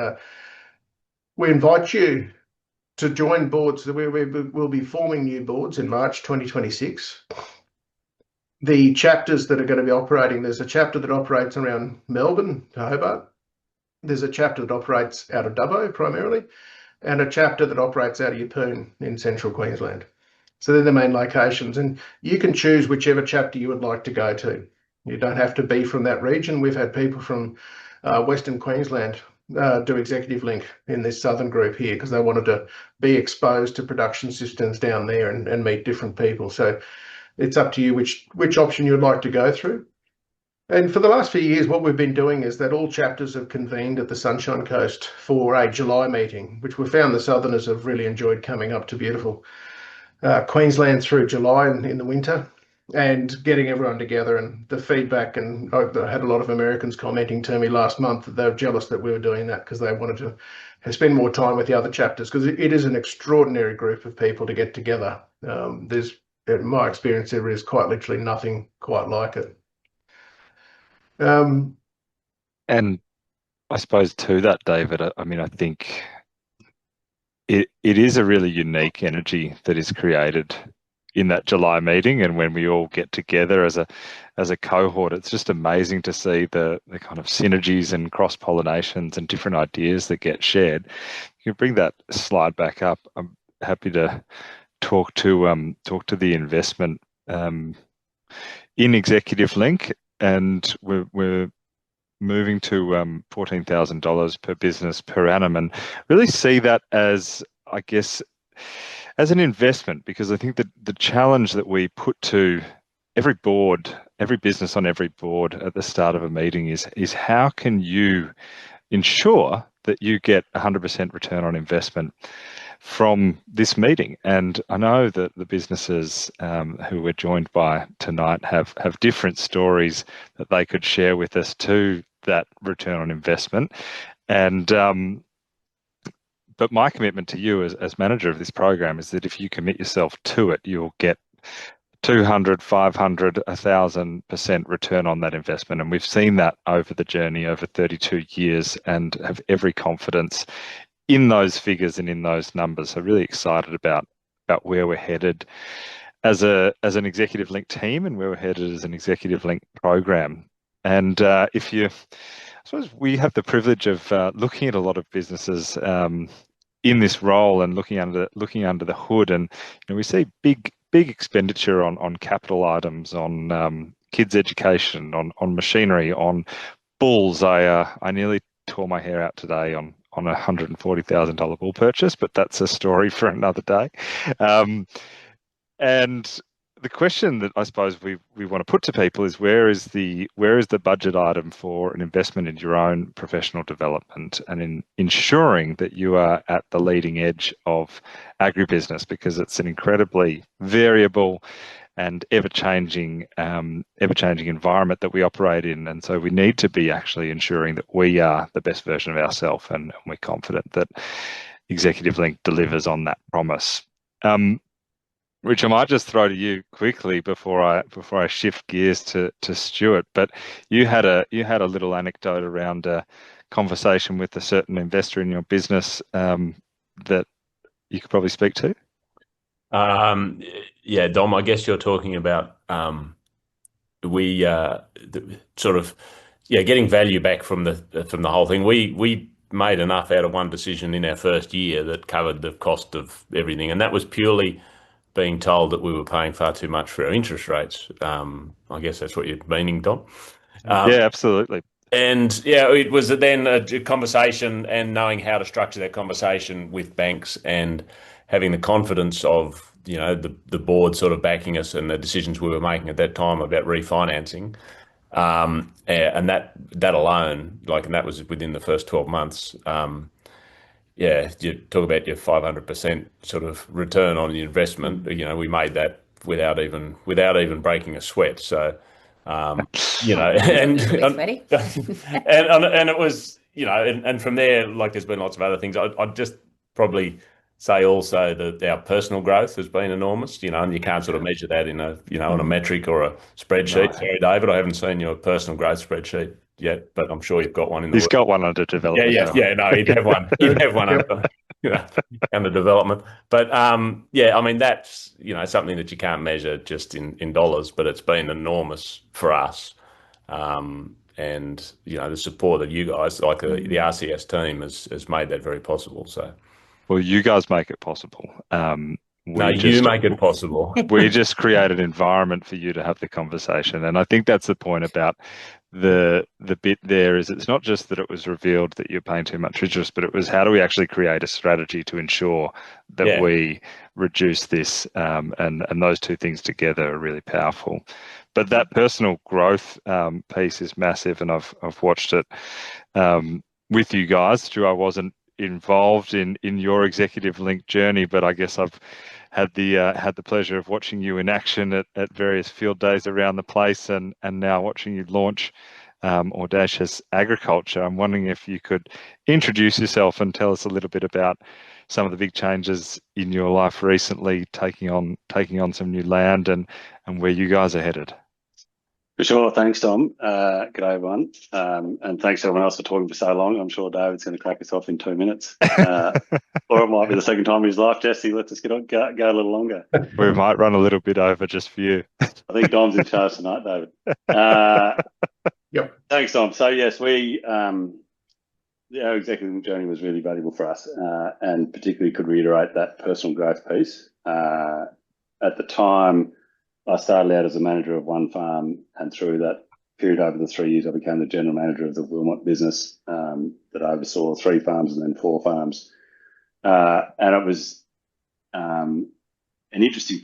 we invite you to join boards. We'll be forming new boards in March 2026. The chapters that are going to be operating, there's a chapter that operates around Melbourne to Hobart. There's a chapter that operates out of Dubbo primarily, and a chapter that operates out of Yeppoon in central Queensland. So they're the main locations, and you can choose whichever chapter you would like to go to. You don't have to be from that region. We've had people from Western Queensland do ExecutiveLink in this southern group here because they wanted to be exposed to production systems down there and meet different people. So it's up to you which option you'd like to go through. And for the last few years, what we've been doing is that all chapters have convened at the Sunshine Coast for a July meeting, which we found the Southerners have really enjoyed coming up to beautiful Queensland through July and in the winter and getting everyone together. And the feedback, and I had a lot of Americans commenting to me last month that they were jealous that we were doing that because they wanted to spend more time with the other chapters, because it is an extraordinary group of people to get together. In my experience, there is quite literally nothing quite like it. And I suppose to that, David, I mean, I think it is a really unique energy that is created in that July meeting, and when we all get together as a cohort, it's just amazing to see the kind of synergies and cross-pollinations and different ideas that get shared. You can bring that slide back up. I'm happy to talk to the investment in ExecutiveLink, and we're moving to $14,000 per business per annum, and really see that as, I guess, as an investment, because I think that the challenge that we put to every board, every business on every board at the start of a meeting is how can you ensure that you get 100% return on investment from this meeting? And I know that the businesses who we're joined by tonight have different stories that they could share with us to that return on investment. And but my commitment to you as manager of this program is that if you commit yourself to it, you'll get 200, 500, 1,000% return on that investment. And we've seen that over the journey over 32 years and have every confidence in those figures and in those numbers. So really excited about where we're headed as an ExecutiveLink team and where we're headed as an ExecutiveLink program. And I suppose we have the privilege of looking at a lot of businesses in this role and looking under the hood, and we see big expenditure on capital items, on kids' education, on machinery, on bulls. I nearly tore my hair out today on a $140,000 bull purchase, but that's a story for another day. And the question that I suppose we want to put to people is where is the budget item for an investment in your own professional development and in ensuring that you are at the leading edge of agribusiness, because it's an incredibly variable and ever-changing environment that we operate in, and so we need to be actually ensuring that we are the best version of ourselves, and we're confident that ExecutiveLink delivers on that promise. Rich, I might just throw to you quickly before I shift gears to Stuart. But you had a little anecdote around a conversation with a certain investor in your business that you could probably speak to. Yeah, Dom, I guess you're talking about getting value back from the whole thing. We made enough out of one decision in our first year that covered the cost of everything, and that was purely being told that we were paying far too much for our interest rates. I guess that's what you're meaning, Dom. Yeah, absolutely. And yeah, it was then a conversation and knowing how to structure that conversation with banks and having the confidence of, the board sort of backing us and the decisions we were making at that time about refinancing. And that alone, and that was within the first 12 months. Yeah, you talk about your 500% sort of return on the investment. We made that without even breaking a sweat. So, and it was, and from there, there's been lots of other things. I'd just probably say also that our personal growth has been enormous, and you can't sort of measure that in on a metric or a spreadsheet. No. Sorry, David, I haven't seen your personal growth spreadsheet yet, but I'm sure you've got one in the He's got one under development. Yeah, no, he'd have one. He'd have one under development. But that's something that you can't measure just in dollars, but it's been enormous for us. And the support of you guys, the RCS team, has made that very possible. So, well, you guys make it possible. You make it possible. We just create an environment for you to have the conversation, and I think that's the point about the bit there. Is it's not just that it was revealed that you're paying too much interest, but it was how do we actually create a strategy to ensure that we reduce this, and those two things together are really powerful. But that personal growth piece is massive, and I've watched it with you guys. Stu, I wasn't involved in your ExecutiveLink journey, but I guess I've had the pleasure of watching you in action at various field days around the place, and now watching you launch Audacious Agriculture. I'm wondering if you could introduce yourself and tell us a little bit about some of the big changes in your life recently, taking on some new land, and where you guys are headed. For sure. Thanks, Tom. Good day, everyone. And thanks to everyone else for talking for so long. I'm sure David's going to crack us off in 2 minutes. Or it might be the second time in his life. Jesse, let's just go a little longer. We might run a little bit over just for you. I think Dom's in charge tonight, David. Yep. Thanks, Tom. So, yes, our executive journey was really valuable for us, and particularly could reiterate that personal growth piece. At the time, I started out as a manager of one farm, and through that period over the 3 years, I became the general manager of the Wilmot business that oversaw 3 farms and then 4 farms. And it was an interesting,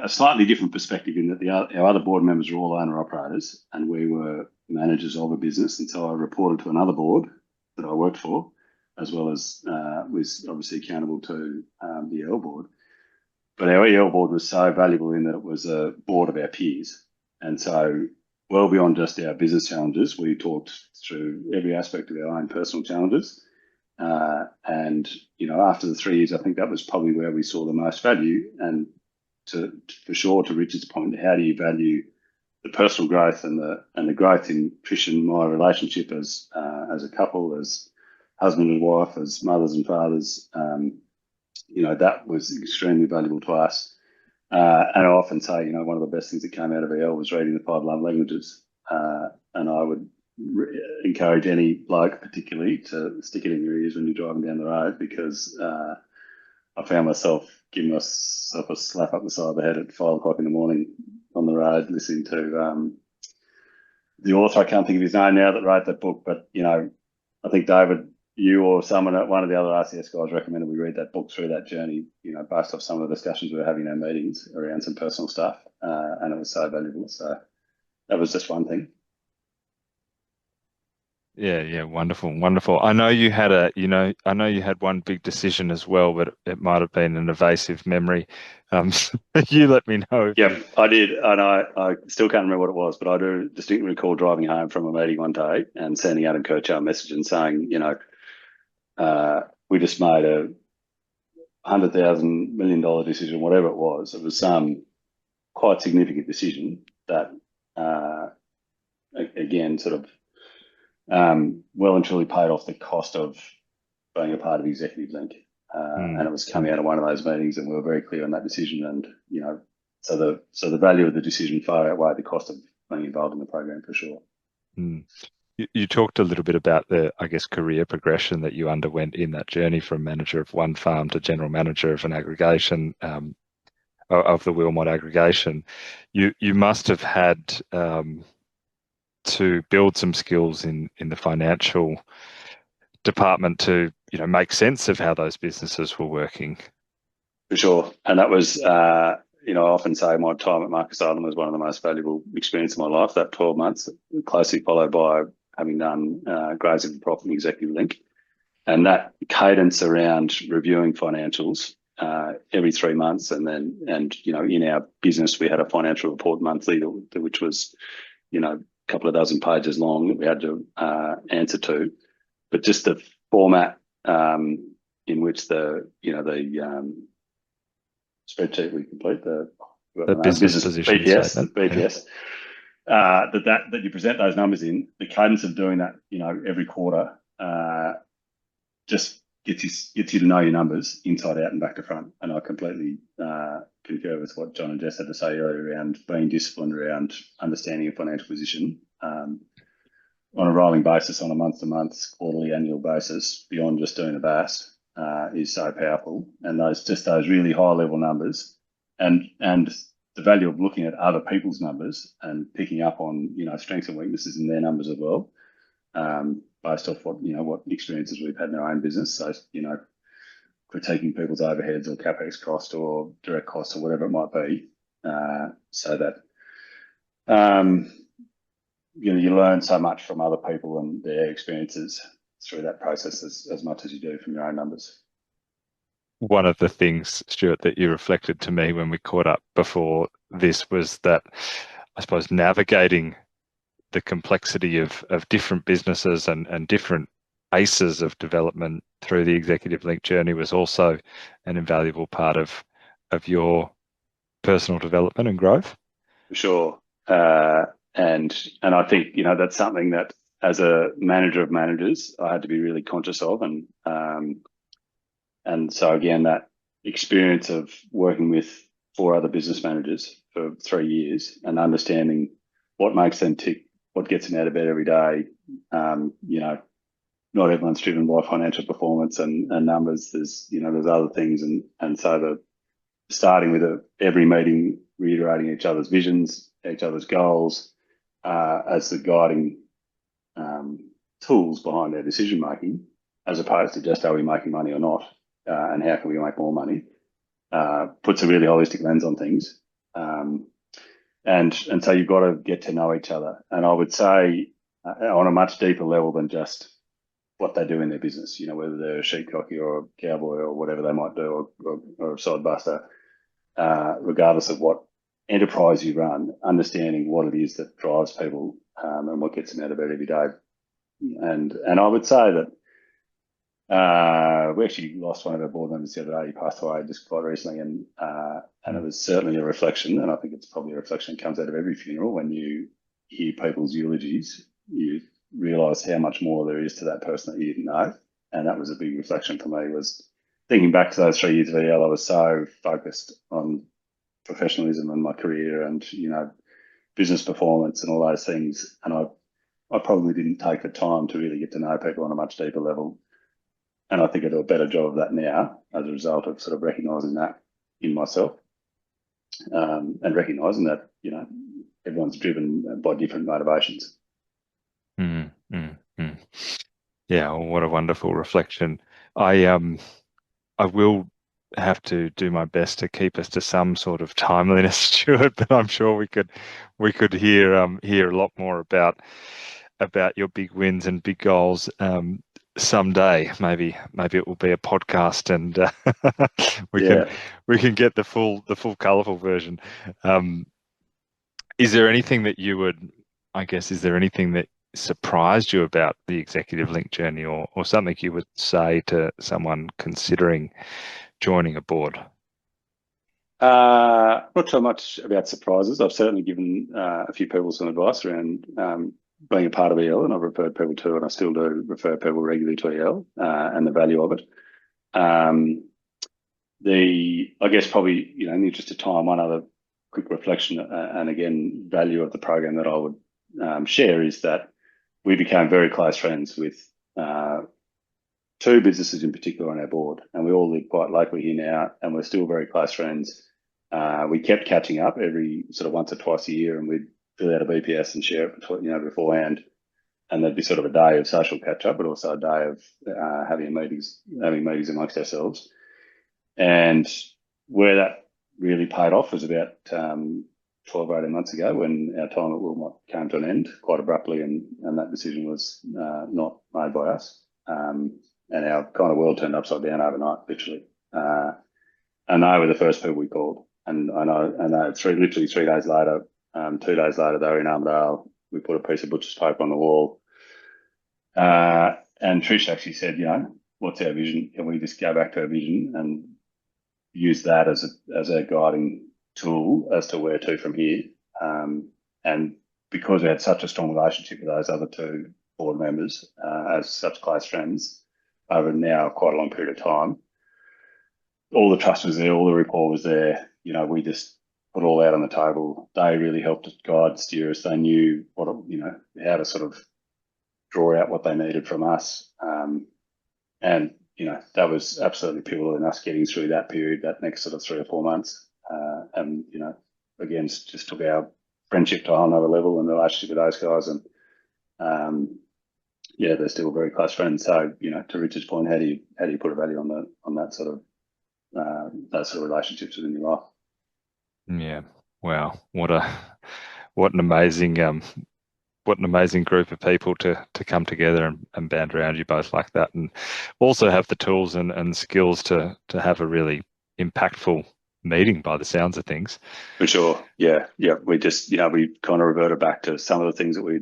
a slightly different perspective in that our other board members were all owner-operators, and we were managers of a business. And so I reported to another board that I worked for, as well as was obviously accountable to the EL board. But our EL board was so valuable in that it was a board of our peers. And so well beyond just our business challenges, we talked through every aspect of our own personal challenges. And, after the 3 years, I think that was probably where we saw the most value. And for sure, to Richard's point, how do you value the personal growth and the growth in Trish and my relationship as a couple, as husband and wife, as mothers and fathers, that was extremely valuable to us. And I often say, one of the best things that came out of EL was reading the 5 love languages. And I would encourage any bloke particularly to stick it in your ears when you're driving down the road, because I found myself giving myself a slap up the side of the head at 5 o'clock in the morning on the road, listening to the author, I can't think of his name now, that wrote that book, but I think David you or one of the other RCS guys recommended we read that book through that journey, based off some of the discussions we were having in our meetings around some personal stuff, and it was so valuable. So that was just one thing. Yeah, wonderful. I know you had one big decision as well, but it might have been an evasive memory. You let me know. Yep, I did, and I still can't remember what it was, but I do distinctly recall driving home from a meeting one day and sending Adam Kirchhoff a message and saying, we just made a $100,000 million decision, whatever it was. It was some quite significant decision that, again, sort of well and truly paid off the cost of being a part of ExecutiveLink. And it was coming out of one of those meetings, and we were very clear on that decision. And so the value of the decision far outweighed the cost of being involved in the program for sure. You talked a little bit about the, I guess, career progression that you underwent in that journey from manager of one farm to general manager of an aggregation of the Wilmot aggregation. You must have had to build some skills in the financial department to make sense of how those businesses were working. For sure, and that was I often say my time at Marcus Island was one of the most valuable experiences of my life. That 12 months, closely followed by having done grazing profit and ExecutiveLink, and that cadence around reviewing financials every 3 months, and in our business we had a financial report monthly, which was a couple of dozen pages long that we had to answer to, but just the format in which the spreadsheet we complete, the business position BPS, that you present those numbers in, the cadence of doing that, every quarter, just gets you to know your numbers inside out and back to front. And I completely concur with what John and Jess had to say earlier around being disciplined around understanding your financial position on a rolling basis, on a month-to-month, quarterly, annual basis, beyond just doing the BAS, is so powerful. And those really high-level numbers, and the value of looking at other people's numbers and picking up on strengths and weaknesses in their numbers as well, based off what experiences we've had in our own business. So critiquing people's overheads or capex cost or direct costs or whatever it might be, so that you learn so much from other people and their experiences through that process as much as you do from your own numbers. One of the things, Stuart, that you reflected to me when we caught up before this was that, I suppose, navigating the complexity of different businesses and different paces of development through the ExecutiveLink journey was also an invaluable part of your personal development and growth. For sure. And I think, that's something that as a manager of managers, I had to be really conscious of. And so again, that experience of working with 4 other business managers for 3 years and understanding what makes them tick, what gets them out of bed every day. Not everyone's driven by financial performance and numbers. There's other things. And so starting with every meeting, reiterating each other's visions, each other's goals, as the guiding tools behind our decision making, as opposed to just, are we making money or not, and how can we make more money, puts a really holistic lens on things. And so you've got to get to know each other. And I would say on a much deeper level than just what they do in their business, whether they're a sheep jockey or a cowboy or whatever they might do, or a side buster, regardless of what enterprise you run, understanding what it is that drives people and what gets them out of bed every day. And I would say that we actually lost one of our board members the other day. He passed away just quite recently, and it was certainly a reflection, and I think it's probably a reflection that comes out of every funeral. When you hear people's eulogies, you realise how much more there is to that person that you didn't know. And that was a big reflection for me, was thinking back to those 3 years of EL. I was so focused on professionalism and my career and, business performance and all those things. And I probably didn't take the time to really get to know people on a much deeper level. And I think I do a better job of that now as a result of sort of recognising that in myself, and recognising that, everyone's driven by different motivations. Yeah, well, what a wonderful reflection. I will have to do my best to keep us to some sort of timeliness, Stuart, but I'm sure we could hear a lot more about your big wins and big goals someday. Maybe it will be a podcast, and we can get the full colourful version. Is there anything that you would, I guess, is there anything that surprised you about the ExecutiveLink journey, or something you would say to someone considering joining a board? Not so much about surprises. I've certainly given a few people some advice around being a part of EL, and I've referred people to, and I still do refer people regularly to EL and the value of it. I guess probably, in the interest of time, one other quick reflection and again, value of the program that I would share is that we became very close friends with two businesses in particular on our board, and we all live quite locally here now, and we're still very close friends. We kept catching up every sort of once or twice a year, and we'd fill out a BPS and share it beforehand, and there'd be sort of a day of social catch up, but also a day of having meetings amongst ourselves. And where that really paid off was about 12 or 18 months ago, when our time at Wilmot came to an end quite abruptly, and that decision was not made by us. And our kind of world turned upside down overnight, literally. And they were the first people we called. And I know literally 3 days later, 2 days later, they were in Armidale. We put a piece of butcher's paper on the wall. And Trish actually said, what's our vision? Can we just go back to our vision and use that as a guiding tool as to where to from here? And because we had such a strong relationship with those other two board members as such close friends over now quite a long period of time, all the trust was there, all the rapport was there. We just put all out on the table. They really helped us guide, steer us. They knew how to sort of draw out what they needed from us. And that was absolutely pivotal in us getting through that period, that next sort of 3 or 4 months. And again, just took our friendship to a whole nother level and the relationship with those guys. And they're still very close friends. So, to Richard's point, how do you put a value on that sort of those sort of relationships within your life? Yeah. Wow. What an amazing group of people to come together and band around you both like that, and also have the tools and skills to have a really impactful meeting by the sounds of things. For sure. Yeah. We just, we kind of reverted back to some of the things that we,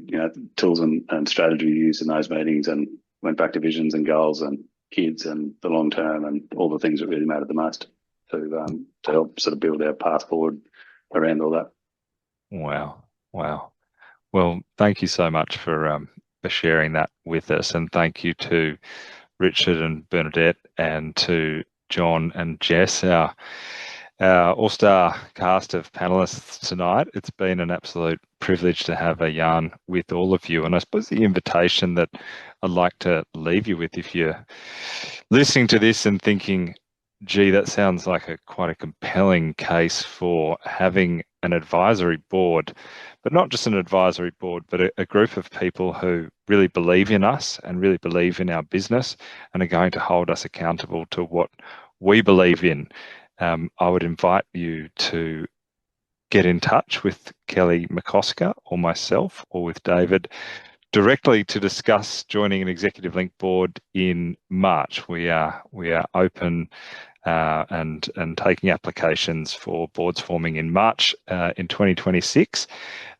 tools and strategy we used in those meetings, and went back to visions and goals and kids and the long term and all the things that really mattered the most to help sort of build our path forward around all that. Wow. Well, thank you so much for sharing that with us, and thank you to Richard and Bernadette, and to John and Jess, our all-star cast of panelists tonight. It's been an absolute privilege to have a yarn with all of you, and I suppose the invitation that I'd like to leave you with, if you're listening to this and thinking, gee, that sounds like quite a compelling case for having an advisory board, but not just an advisory board, but a group of people who really believe in us and really believe in our business and are going to hold us accountable to what we believe in. I would invite you to get in touch with Kelly McCosker or myself, or with David directly, to discuss joining an ExecutiveLink board in March. We are open and taking applications for boards forming in March in 2026,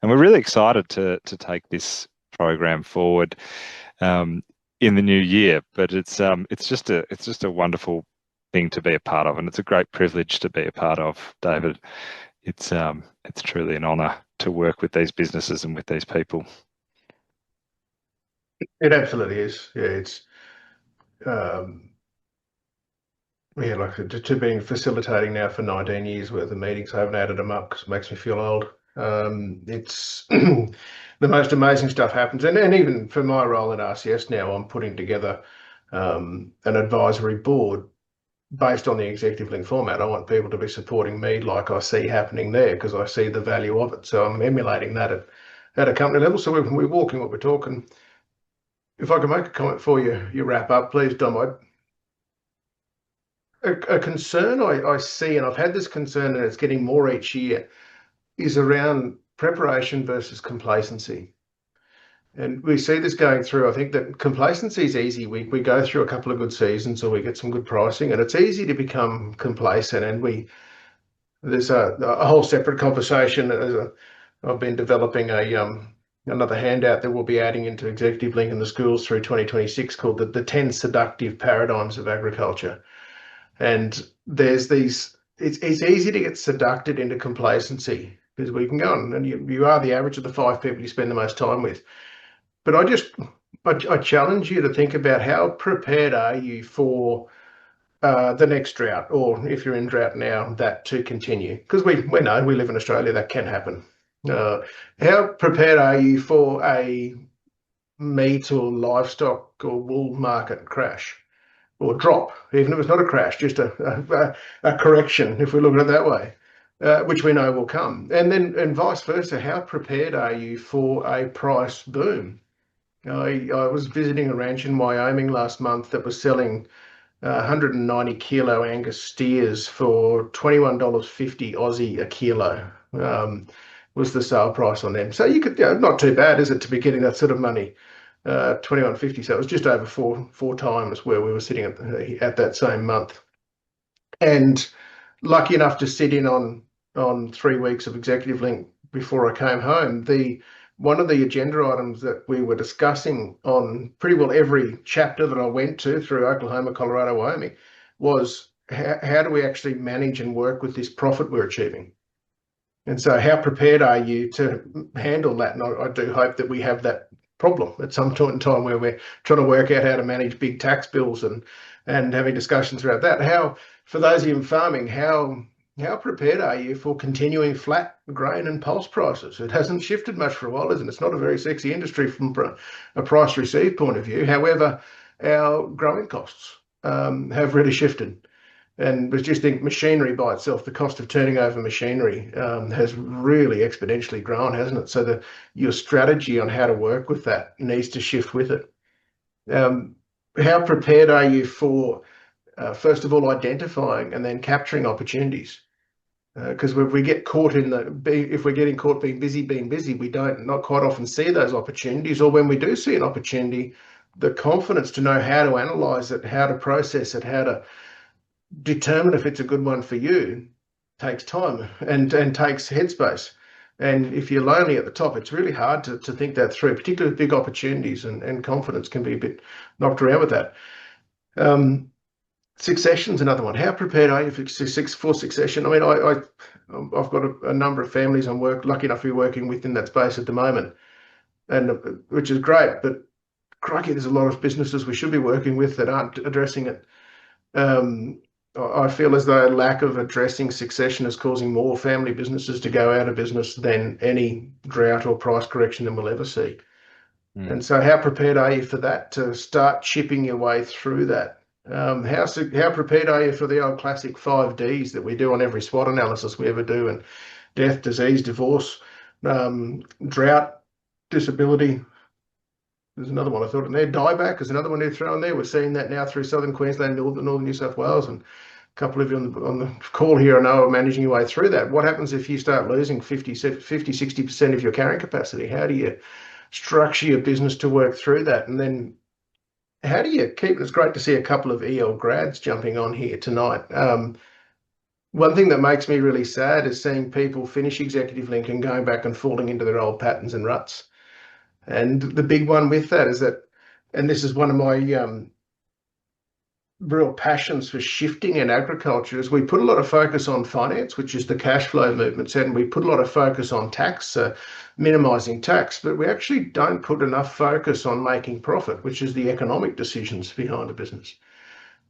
and we're really excited to take this program forward in the new year. But it's just a wonderful thing to be a part of, and it's a great privilege to be a part of, David. It's truly an honour to work with these businesses and with these people. It absolutely is. Yeah, it's like to being facilitating now for 19 years worth of meetings. I haven't added them up because it makes me feel old. It's the most amazing stuff happens, and even for my role at RCS now, I'm putting together an advisory board based on the ExecutiveLink format. I want people to be supporting me like I see happening there, because I see the value of it. So I'm emulating that at a company level. So we're walking what we're talking. if I can make a comment for you, you wrap up, please, Dom. A concern I see, and I've had this concern, and it's getting more each year, is around preparation versus complacency. And we see this going through. I think that complacency is easy. We go through a couple of good seasons, or we get some good pricing, and it's easy to become complacent. And there's a whole separate conversation. I've been developing another handout that we'll be adding into ExecutiveLink in the schools through 2026 called the 10 seductive paradigms of agriculture. And there's these, it's easy to get seduced into complacency, because we can go on, and you are the average of the 5 people you spend the most time with. But I challenge you to think about how prepared are you for the next drought, or if you're in drought now, that to continue, because we know we live in Australia, that can happen. How prepared are you for a meat or livestock or wool market crash or drop, even if it's not a crash, just a correction, if we look at it that way, which we know will come, and vice versa? How prepared are you for a price boom? I was visiting a ranch in Wyoming last month that was selling 190 kilo Angus steers for $21.50 Aussie a kilo. Was the sale price on them. So you could, not too bad, is it, to be getting that sort of money, $21.50. So it was just over four times where we were sitting at that same month. And lucky enough to sit in on 3 weeks of ExecutiveLink before I came home. One of the agenda items that we were discussing on pretty well every chapter that I went to through Oklahoma, Colorado, Wyoming was how do we actually manage and work with this profit we're achieving? And so how prepared are you to handle that? And I do hope that we have that problem at some point in time where we're trying to work out how to manage big tax bills and having discussions about that. How, for those of you in farming, how prepared are you for continuing flat grain and pulse prices? It hasn't shifted much for a while, isn't it? It's not a very sexy industry from a price received point of view. However, our growing costs have really shifted. And we just think machinery by itself, the cost of turning over machinery has really exponentially grown, hasn't it? So your strategy on how to work with that needs to shift with it. How prepared are you for, first of all, identifying and then capturing opportunities? Because if we get caught if we're getting caught being busy, we not quite often see those opportunities, or when we do see an opportunity, the confidence to know how to analyze it, how to process it, how to determine if it's a good one for you takes time and takes headspace. And if you're lonely at the top, it's really hard to think that through, particularly big opportunities, and confidence can be a bit knocked around with that. Succession's another one. How prepared are you for succession? I mean, I've got a number of families I'm lucky enough to be working with in that space at the moment, and which is great. But crikey, there's a lot of businesses we should be working with that aren't addressing it. I feel as though a lack of addressing succession is causing more family businesses to go out of business than any drought or price correction that we'll ever see. And so how prepared are you for that, to start chipping your way through that? How prepared are you for the old classic 5 Ds that we do on every SWOT analysis we ever do, and death, disease, divorce, drought, disability. There's another one I thought in there. Dieback is another one to throw in there. We're seeing that now through southern Queensland, northern New South Wales, and a couple of you on the call here I know are managing your way through that. What happens if you start losing 50-60% of your carrying capacity? How do you structure your business to work through that? And then how do you keep, it's great to see a couple of EL grads jumping on here tonight. One thing that makes me really sad is seeing people finish ExecutiveLink and going back and falling into their old patterns and ruts. And the big one with that is that, and this is one of my real passions for shifting in agriculture, is we put a lot of focus on finance, which is the cash flow movements, and we put a lot of focus on tax, minimizing tax, but we actually don't put enough focus on making profit, which is the economic decisions behind a business.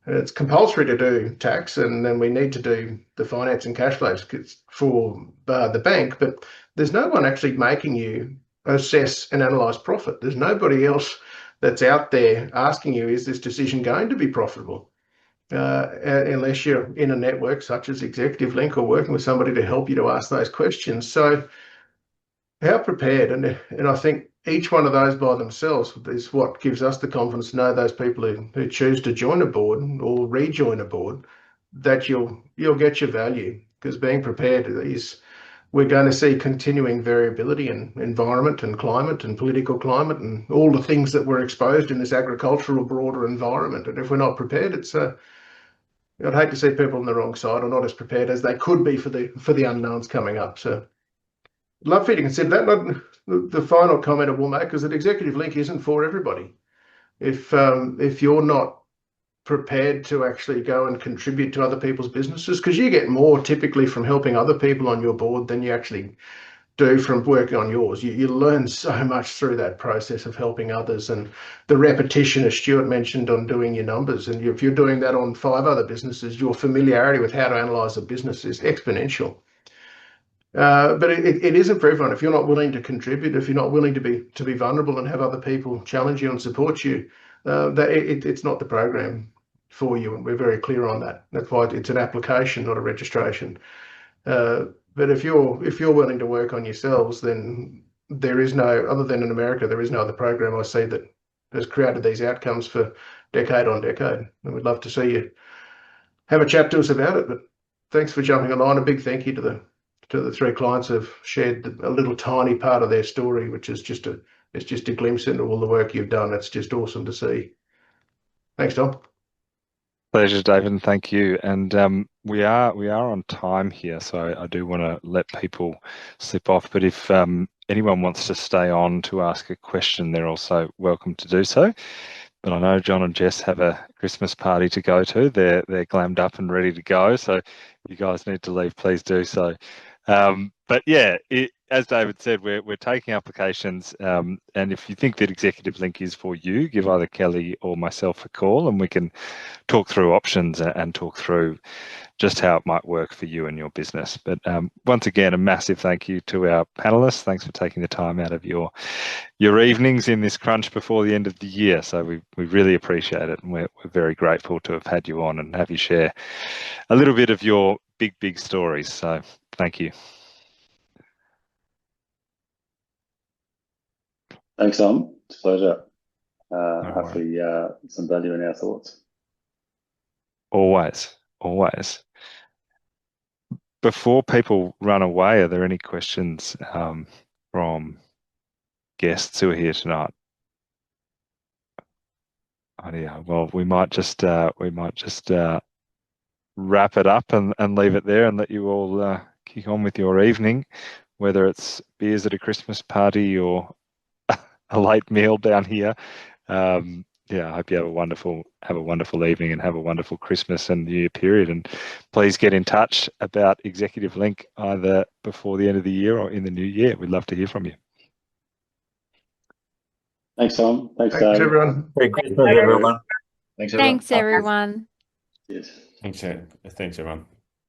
It's compulsory to do tax, and then we need to do the finance and cash flows for the bank, but there's no one actually making you assess and analyze profit. There's nobody else that's out there asking you, is this decision going to be profitable? Unless you're in a network such as ExecutiveLink or working with somebody to help you to ask those questions. So how prepared, and I think each one of those by themselves is what gives us the confidence to know those people who choose to join a board or rejoin a board, that you'll get your value, because being prepared is, we're going to see continuing variability in environment and climate and political climate and all the things that we're exposed in this agricultural broader environment. And if we're not prepared, I'd hate to see people on the wrong side or not as prepared as they could be for the unknowns coming up. So I'd love for you to consider that. The final comment I will make is that ExecutiveLink isn't for everybody. If you're not prepared to actually go and contribute to other people's businesses, because you get more typically from helping other people on your board than you actually do from working on yours. You learn so much through that process of helping others, and the repetition, as Stuart mentioned, on doing your numbers. And if you're doing that on 5 other businesses, your familiarity with how to analyze a business is exponential. But it isn't for everyone. If you're not willing to contribute, if you're not willing to be vulnerable and have other people challenge you and support you, it's not the program for you, and we're very clear on that. That's why it's an application, not a registration. But if you're willing to work on yourselves, then there is no, other than in America, there is no other program I see that has created these outcomes for decade on decade. And we'd love to see you have a chat to us about it. But thanks for jumping online. A big thank you to the 3 clients who've shared a little tiny part of their story, which is just a glimpse into all the work you've done. It's just awesome to see. Thanks, Tom. Pleasure, David, and thank you. And we are on time here, so I do want to let people slip off. But if anyone wants to stay on to ask a question, they're also welcome to do so. But I know John and Jess have a Christmas party to go to. They're glammed up and ready to go. So if you guys need to leave, please do so. But yeah, as David said, we're taking applications, and if you think that ExecutiveLink is for you, give either Kelly or myself a call, and we can talk through options and talk through just how it might work for you and your business. But once again, a massive thank you to our panelists. Thanks for taking the time out of your evenings in this crunch before the end of the year. So we really appreciate it, and we're very grateful to have had you on and have you share a little bit of your big stories. So thank you. Thanks, Tom. It's a pleasure. Hopefully some value in our thoughts. Always. Before people run away, are there any questions from guests who are here tonight? Oh, yeah. Well, we might just wrap it up and leave it there and let you all kick on with your evening, whether it's beers at a Christmas party or a late meal down here. Yeah, I hope you have a wonderful evening and have a wonderful Christmas and New Year period. And please get in touch about ExecutiveLink either before the end of the year or in the new year. We'd love to hear from you. Thanks, Tom. Thanks, Thanks, Dave. everyone. Thanks, everyone. Thanks, everyone. Yes. Thanks, everyone.